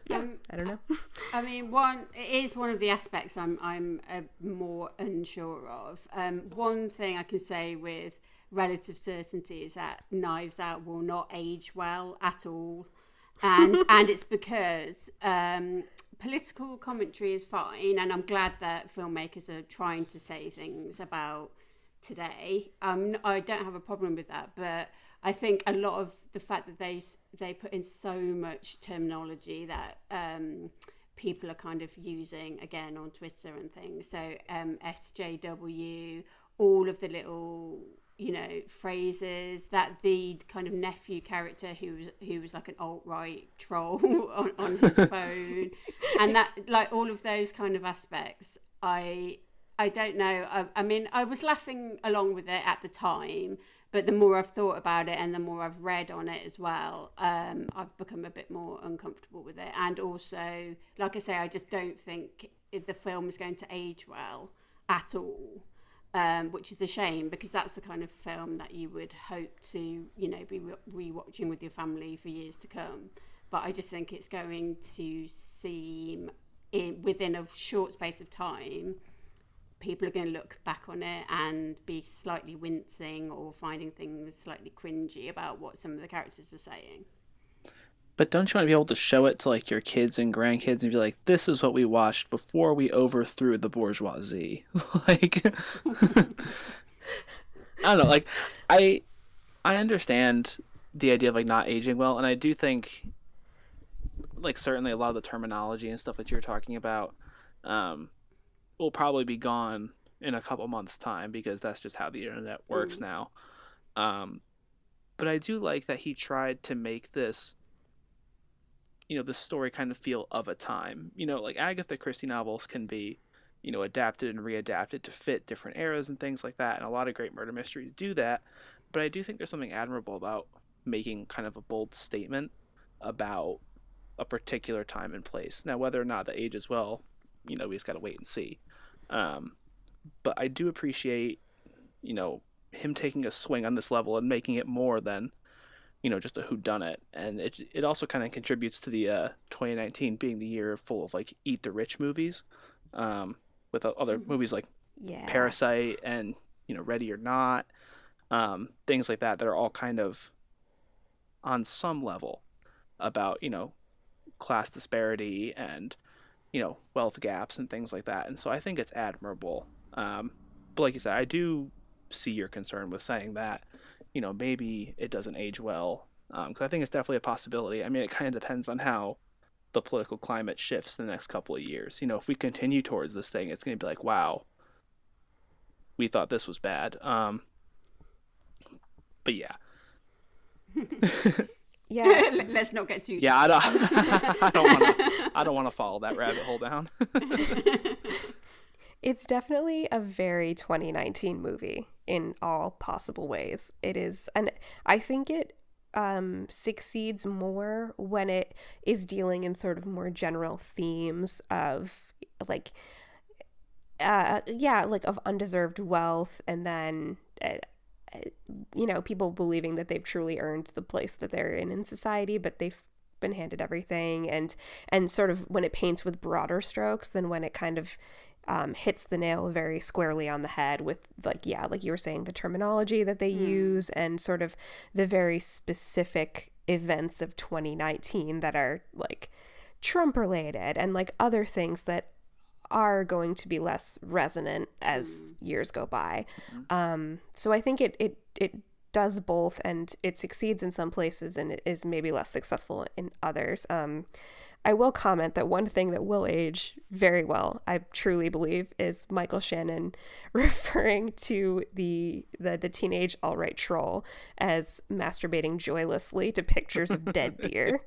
I don't know. I mean, it is one of the aspects I'm more unsure of. One thing I can say with relative certainty is that Knives Out will not age well at all, and it's because political commentary is fine, and I'm glad that filmmakers are trying to say things about today. I don't have a problem with that, but I think a lot of the fact that they put in so much terminology that people are kind of using again on Twitter and things. So SJW, all of the little phrases that the kind of nephew character who was like an alt-right troll on his phone, and that like all of those kind of aspects. I don't know. I mean, I was laughing along with it at the time, but the more I've thought about it and the more I've read on it as well, I've become a bit more uncomfortable with it. And also, like I say, I just don't think the film is going to age well at all, which is a shame, because that's the kind of film that you would hope to, be rewatching with your family for years to come. But I just think it's going to seem, within a short space of time, people are going to look back on it and be slightly wincing or finding things slightly cringy about what some of the characters are saying. But don't you want to be able to show it to like your kids and grandkids and be like, this is what we watched before we overthrew the bourgeoisie? Like, I don't know. Like, I understand the idea of like not aging well, and I do think like certainly a lot of the terminology and stuff that you're talking about will probably be gone in a couple months' time, because that's just how the internet works now. But I do like that he tried to make this, this story kind of feel of a time. Like Agatha Christie novels can be, adapted and readapted to fit different eras and things like that, and a lot of great murder mysteries do that. But I do think there's something admirable about making kind of a bold statement about a particular time and place. Now, whether or not that ages well, we just got to wait and see. But I do appreciate, him taking a swing on this level and making it more than, just a whodunit. And it also kind of contributes to the 2019 being the year full of like eat the rich movies, with other movies like Parasite and, Ready or Not, things like that are all kind of on some level about, class disparity and, wealth gaps and things like that. And so I think it's admirable. But like you said, I do see your concern with saying that, maybe it doesn't age well. Because I think it's definitely a possibility. I mean, it kind of depends on how the political climate shifts in the next couple of years. If we continue towards this thing, it's going to be like, wow, we thought this was bad. But yeah. Yeah. Let's not get too. Yeah, I don't want to follow that rabbit hole down. It's definitely a very 2019 movie in all possible ways. It is, and I think it succeeds more when it is dealing in sort of more general themes of like, like of undeserved wealth, and then people believing that they've truly earned the place that they're in society, but they've been handed everything, and sort of when it paints with broader strokes than when it kind of hits the nail very squarely on the head with like you were saying, the terminology that they use and sort of the very specific events of 2019 that are like Trump related and like other things that are going to be less resonant as years go by. So I think it does both, and it succeeds in some places and it is maybe less successful in others. I will comment that one thing that will age very well, I truly believe, is Michael Shannon referring to the teenage alt-right troll as masturbating joylessly to pictures of dead deer.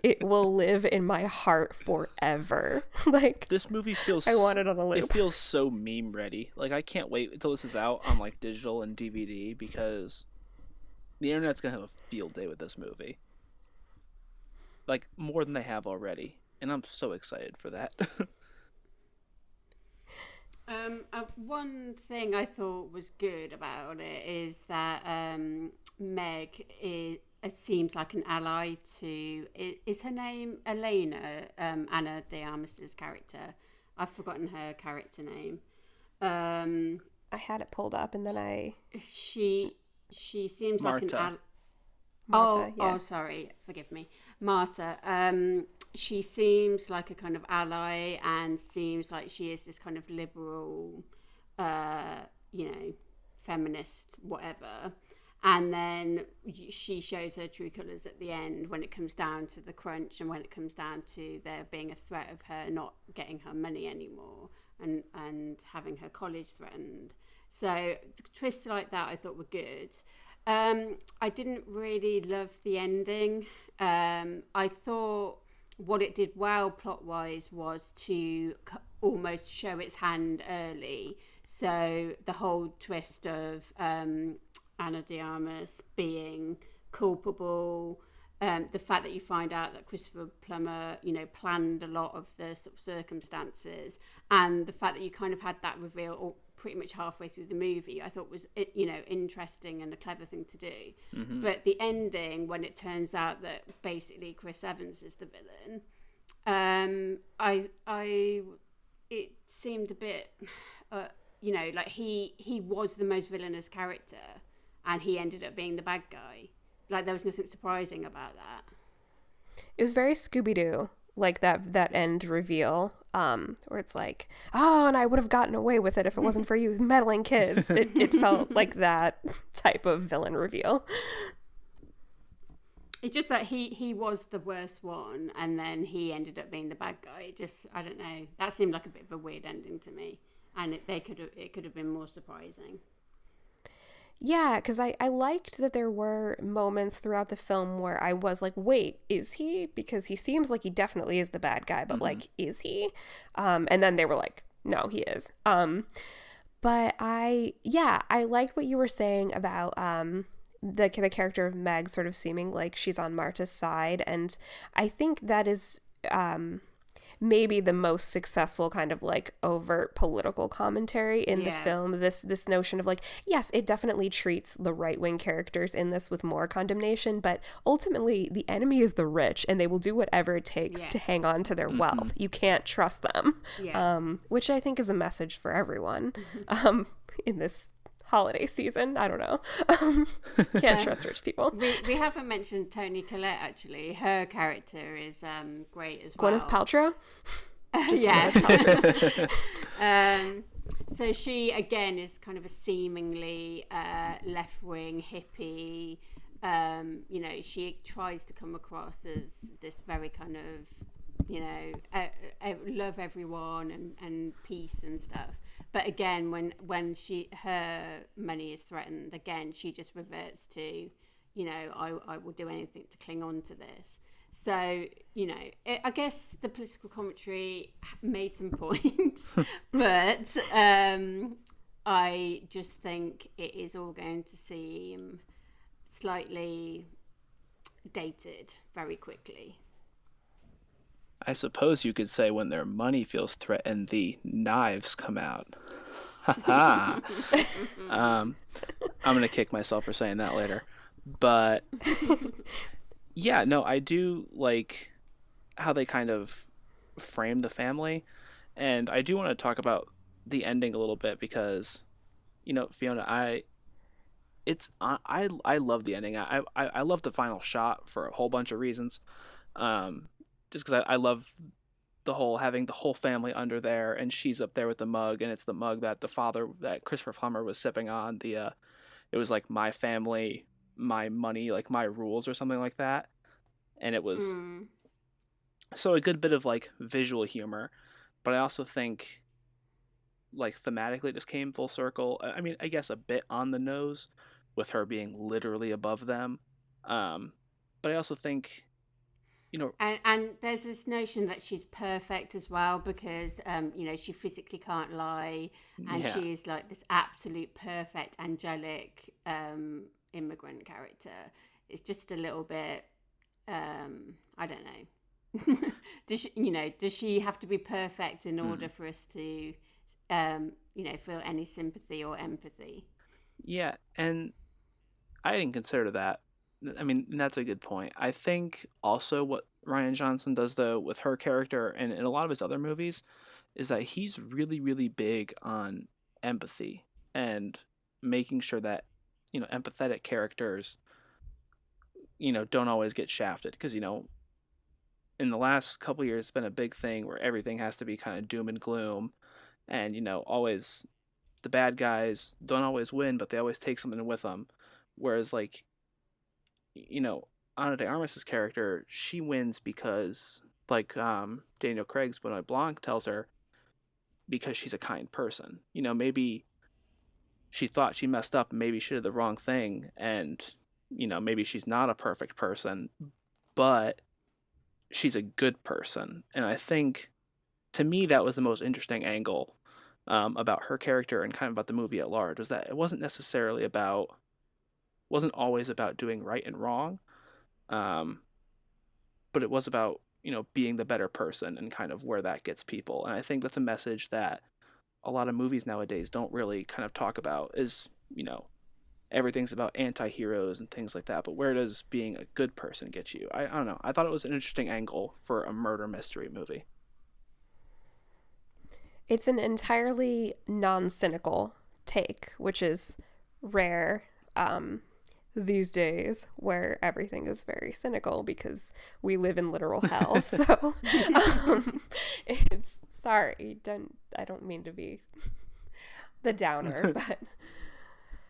It will live in my heart forever. Like, this movie feels, I want it on a loop. It feels so meme ready. Like, I can't wait until this is out on like digital and DVD, because the internet's gonna have a field day with this movie. Like, more than they have already. And I'm so excited for that. One thing I thought was good about it is that Meg seems like an ally to... Is her name Elena, Anna de Armas's character? I've forgotten her character name. I had it pulled up and then She seems Marta. like an ally... Marta, oh, sorry. Forgive me. Marta. She seems like a kind of ally and seems like she is this kind of liberal, feminist, whatever. And then she shows her true colours at the end when it comes down to the crunch and when it comes down to there being a threat of her not getting her money anymore and having her college threatened. So twists like that I thought were good. I didn't really love the ending. I thought what it did well plot-wise was to almost show its hand early. So the whole twist of Anna de Armas being culpable, the fact that you find out that Christopher Plummer, planned a lot of the sort of circumstances, and the fact that you kind of had that reveal pretty much halfway through the movie, I thought was, interesting and a clever thing to do. Mm-hmm. But the ending, when it turns out that basically Chris Evans is the villain, it seemed a bit, like he was the most villainous character, and he ended up being the bad guy. Like, there was nothing surprising about that. It was very Scooby-Doo, like that end reveal, where it's like, oh, and I would have gotten away with it if it wasn't for you meddling kids. It felt like that type of villain reveal. It's just that he was the worst one, and then he ended up being the bad guy. Just, I don't know. That seemed like a bit of a weird ending to me, and it could have been more surprising. Yeah, because I liked that there were moments throughout the film where I was like, wait, is he? Because he seems like he definitely is the bad guy, but like, is he? And then they were like, no, he is. But I liked what you were saying about the character of Meg sort of seeming like she's on Marta's side. And I think that is maybe the most successful kind of like overt political commentary in the film. This notion of like, yes, it definitely treats the right-wing characters in this with more condemnation, but ultimately the enemy is the rich, and they will do whatever it takes to hang on to their wealth. You can't trust them, which I think is a message for everyone in this holiday season. I don't know. Can't trust rich people. We haven't mentioned Toni Collette, actually. Her character is great as well. Gwyneth Paltrow? So she, again, is kind of a seemingly left-wing hippie. She tries to come across as this very kind of, love everyone and peace and stuff. But again, when her money is threatened, again, she just reverts to, you know, I will do anything to cling on to this. So, you know, I guess the political commentary made some points, but I just think it is all going to seem slightly dated very quickly. I suppose you could say when their money feels threatened, the knives come out. Ha ha. I'm going to kick myself for saying that later. But yeah, no, I do like how they kind of frame the family. And I do want to talk about the ending a little bit because, you know, Fiona, I love the ending. I love the final shot for a whole bunch of reasons. Just because I love the whole having the whole family under there, and she's up there with the mug, and it's the mug that the father that Christopher Plummer was sipping on. It was like my family, my money, like my rules or something like that, and it was so a good bit of like visual humor, but I also think like thematically it just came full circle. I mean, I guess a bit on the nose with her being literally above them, but I also think, you know, and there's this notion that she's perfect as well because you know, she physically can't lie, and she is like this absolute perfect angelic immigrant character. It's just a little bit I don't know. Does she have to be perfect in order for us to you know, feel any sympathy or empathy? Yeah, and I didn't consider that. I mean, that's a good point. I think also what Rian Johnson does, though, with her character and in a lot of his other movies, is that he's really, really big on empathy and making sure that, you know, empathetic characters, you know, don't always get shafted. Because, you know, in the last couple of years, it's been a big thing where everything has to be kind of doom and gloom. And, you know, always the bad guys don't always win, but they always take something with them. Whereas, like, you know, Ana de Armas's character, she wins because, like Daniel Craig's Benoit Blanc tells her, because she's a kind person. You know, maybe she thought she messed up, maybe she did the wrong thing, and, you know, maybe she's not a perfect person, but she's a good person. And I think, to me, that was the most interesting angle about her character and kind of about the movie at large, was that it wasn't always about doing right and wrong, but it was about, you know, being the better person and kind of where that gets people. And I think that's a message that a lot of movies nowadays don't really kind of talk about, is, you know, everything's about anti-heroes and things like that, but where does being a good person get you? I don't know. I thought it was an interesting angle for a murder mystery movie. It's an entirely non-cynical take, which is rare these days, where everything is very cynical because we live in literal hell. So it's, sorry, I don't mean to be the downer, but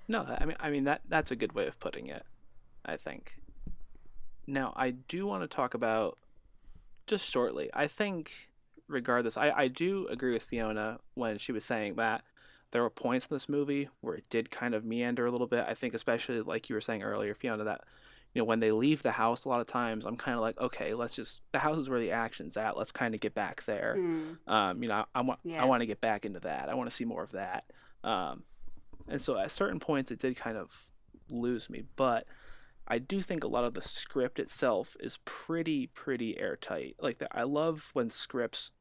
no, I mean that's a good way of putting it, I think. Now, I do want to talk about, just shortly, I think regardless, I do agree with Fiona when she was saying that there were points in this movie where it did kind of meander a little bit. I think especially like you were saying earlier, Fiona, that, you know, when they leave the house, a lot of times I'm kind of like, okay, the house is where the action's at. Let's kind of get back there. You know, I want to get back into that. I want to see more of that. And so at certain points it did kind of lose me, but I do think a lot of the script itself is pretty airtight. Like, I love when scripts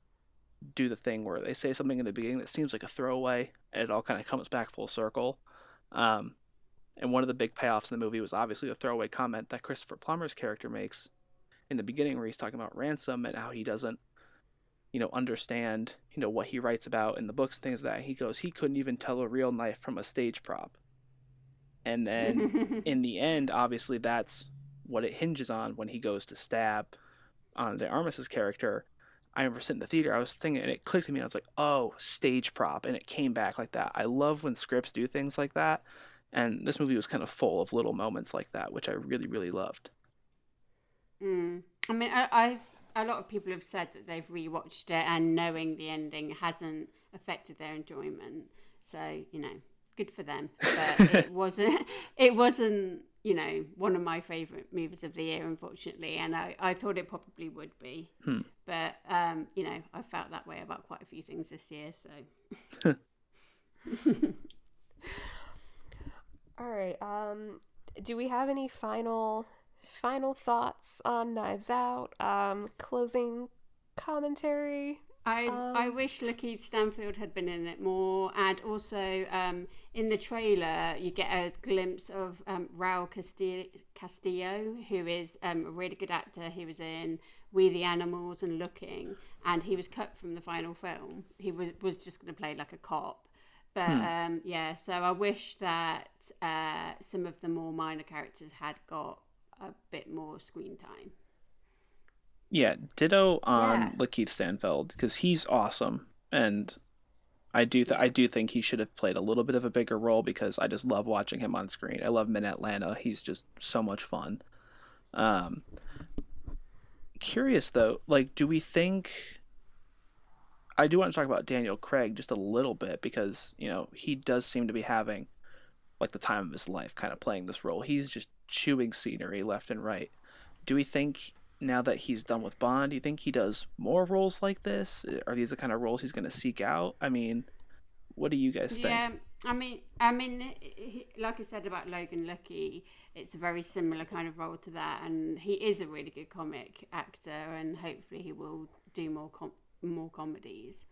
do the thing where they say something in the beginning that seems like a throwaway and it all kind of comes back full circle. And one of the big payoffs in the movie was obviously the throwaway comment that Christopher Plummer's character makes in the beginning, where he's talking about ransom and how he doesn't, you know, understand, you know, what he writes about in the books and things like that. He goes, he couldn't even tell a real knife from a stage prop. And then in the end, obviously that's what it hinges on when he goes to stab Ana de Armas's character. I remember sitting in the theater, I was thinking, and it clicked to me, and I was like, oh, stage prop, and it came back like that. I love when scripts do things like that, and this movie was kind of full of little moments like that, which I really loved. I mean, a lot of people have said that they've rewatched it and knowing the ending hasn't affected their enjoyment. So, you know, good for them. But it wasn't you know, one of my favourite movies of the year, unfortunately, and I thought it probably would be. But, you know, I felt that way about quite a few things this year, so. All right. Do we have any final thoughts on Knives Out? Closing commentary? I wish Lakeith Stanfield had been in it more, and also in the trailer you get a glimpse of Raul Castillo, who is a really good actor. He was in We the Animals and Looking, and he was cut from the final film. He was just going to play like a cop. But yeah, so I wish that some of the more minor characters had got a bit more screen time. Yeah, ditto on Lakeith Stanfield, because he's awesome, and I do think he should have played a little bit of a bigger role, because I just love watching him on screen. I love him in Atlanta. He's just so much fun. Curious though, like, do we think? I do want to talk about Daniel Craig just a little bit, because, you know, he does seem to be having like the time of his life kind of playing this role. He's just chewing scenery left and right. Do we think, now that he's done with Bond, do you think he does more roles like this? Are these the kind of roles he's going to seek out? I mean, what do you guys think? Yeah, I mean, like I said about Logan Lucky, it's a very similar kind of role to that, and he is a really good comic actor, and hopefully he will do more comedies.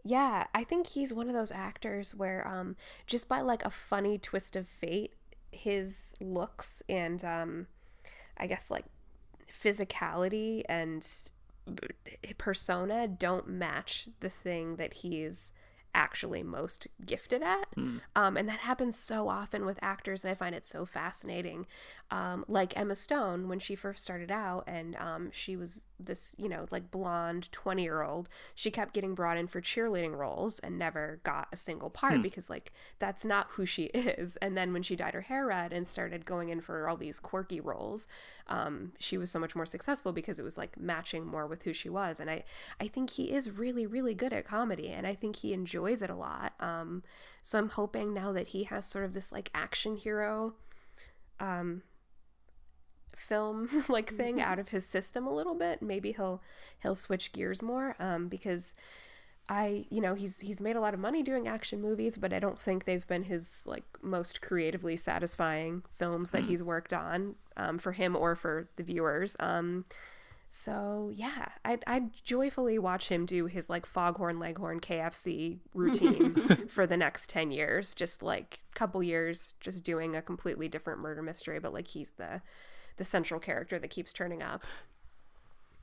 Yeah, I think he's one of those actors where just by like a funny twist of fate, his looks and I guess like physicality and persona don't match the thing that he's actually most gifted at. And that happens so often with actors, and I find it so fascinating. Like Emma Stone, when she first started out, and she was this, you know, like blonde 20-year-old, she kept getting brought in for cheerleading roles and never got a single part because like that's not who she is. And then when she dyed her hair red and started going in for all these quirky roles, she was so much more successful because it was like matching more with who she was. And I think he is really, really good at comedy, and I think he enjoys it a lot. So I'm hoping now that he has sort of this like action hero film like thing out of his system a little bit, maybe he'll switch gears more, because he's made a lot of money doing action movies, but I don't think they've been his like most creatively satisfying films that he's worked on, for him or for the viewers. So yeah, I'd joyfully watch him do his like Foghorn Leghorn KFC routine for the next 10 years, just like couple years just doing a completely different murder mystery, but like he's the central character that keeps turning up.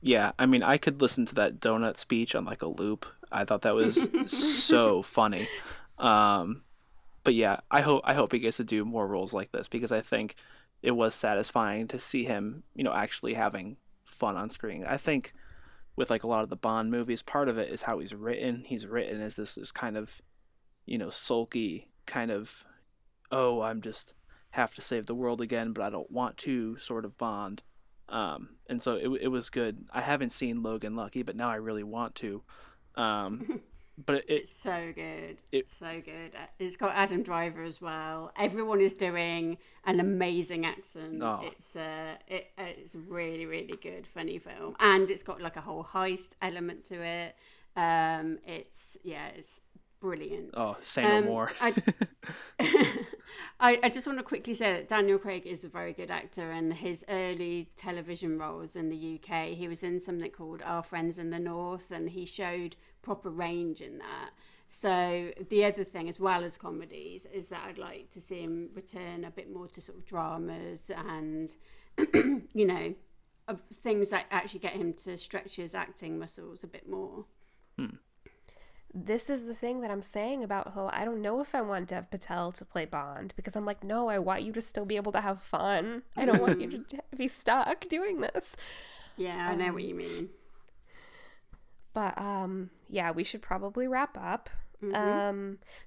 Yeah, I mean, I could listen to that donut speech on like a loop. I thought that was so funny. But yeah, I hope he gets to do more roles like this, because I think it was satisfying to see him, you know, actually having fun on screen. I think with like a lot of the Bond movies, part of it is how he's written. He's written as this kind of, you know, sulky kind of, oh, I'm just have to save the world again, but I don't want to sort of Bond. And so it was good. I haven't seen Logan Lucky, but now I really want to. But it's so good. So good. It's got Adam Driver as well. Everyone is doing an amazing accent. Oh. It's a really, really good, funny film, and it's got like a whole heist element to it. It's brilliant. Oh, say no more. I just want to quickly say that Daniel Craig is a very good actor, and his early television roles in the UK, he was in something called Our Friends in the North, and he showed proper range in that. So the other thing, as well as comedies, is that I'd like to see him return a bit more to sort of dramas and, you know, things that actually get him to stretch his acting muscles a bit more. This is the thing that I'm saying about how I don't know if I want Dev Patel to play Bond, because I'm like, no, I want you to still be able to have fun. I don't want you to be stuck doing this. Yeah, I know what you mean. But yeah, we should probably wrap up.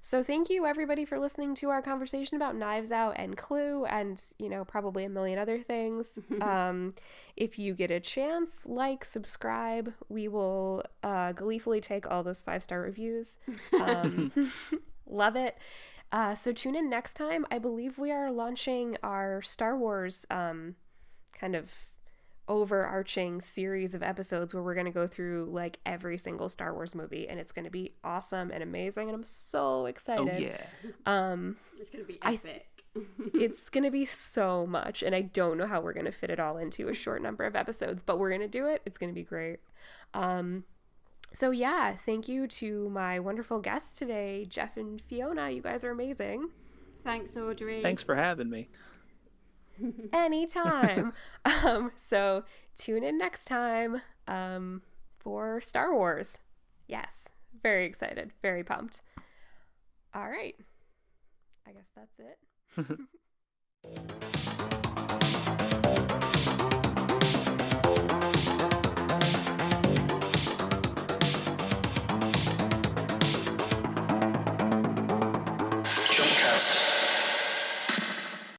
So thank you everybody for listening to our conversation about Knives Out and Clue, and, you know, probably a million other things. If you get a chance, like, subscribe. We will gleefully take all those 5-star reviews. Love it. So tune in next time. I believe we are launching our Star Wars kind of overarching series of episodes where we're going to go through like every single Star Wars movie, and it's going to be awesome and amazing, and I'm so excited. Oh yeah. It's going to be epic. It's going to be so much, and I don't know how we're going to fit it all into a short number of episodes, but we're going to do it. It's going to be great. So yeah, thank you to my wonderful guests today, Jeff and Fiona. You guys are amazing. Thanks, Audrey. Thanks for having me. Anytime. So tune in next time for Star Wars. Yes, very excited, very pumped. All right, I guess that's it.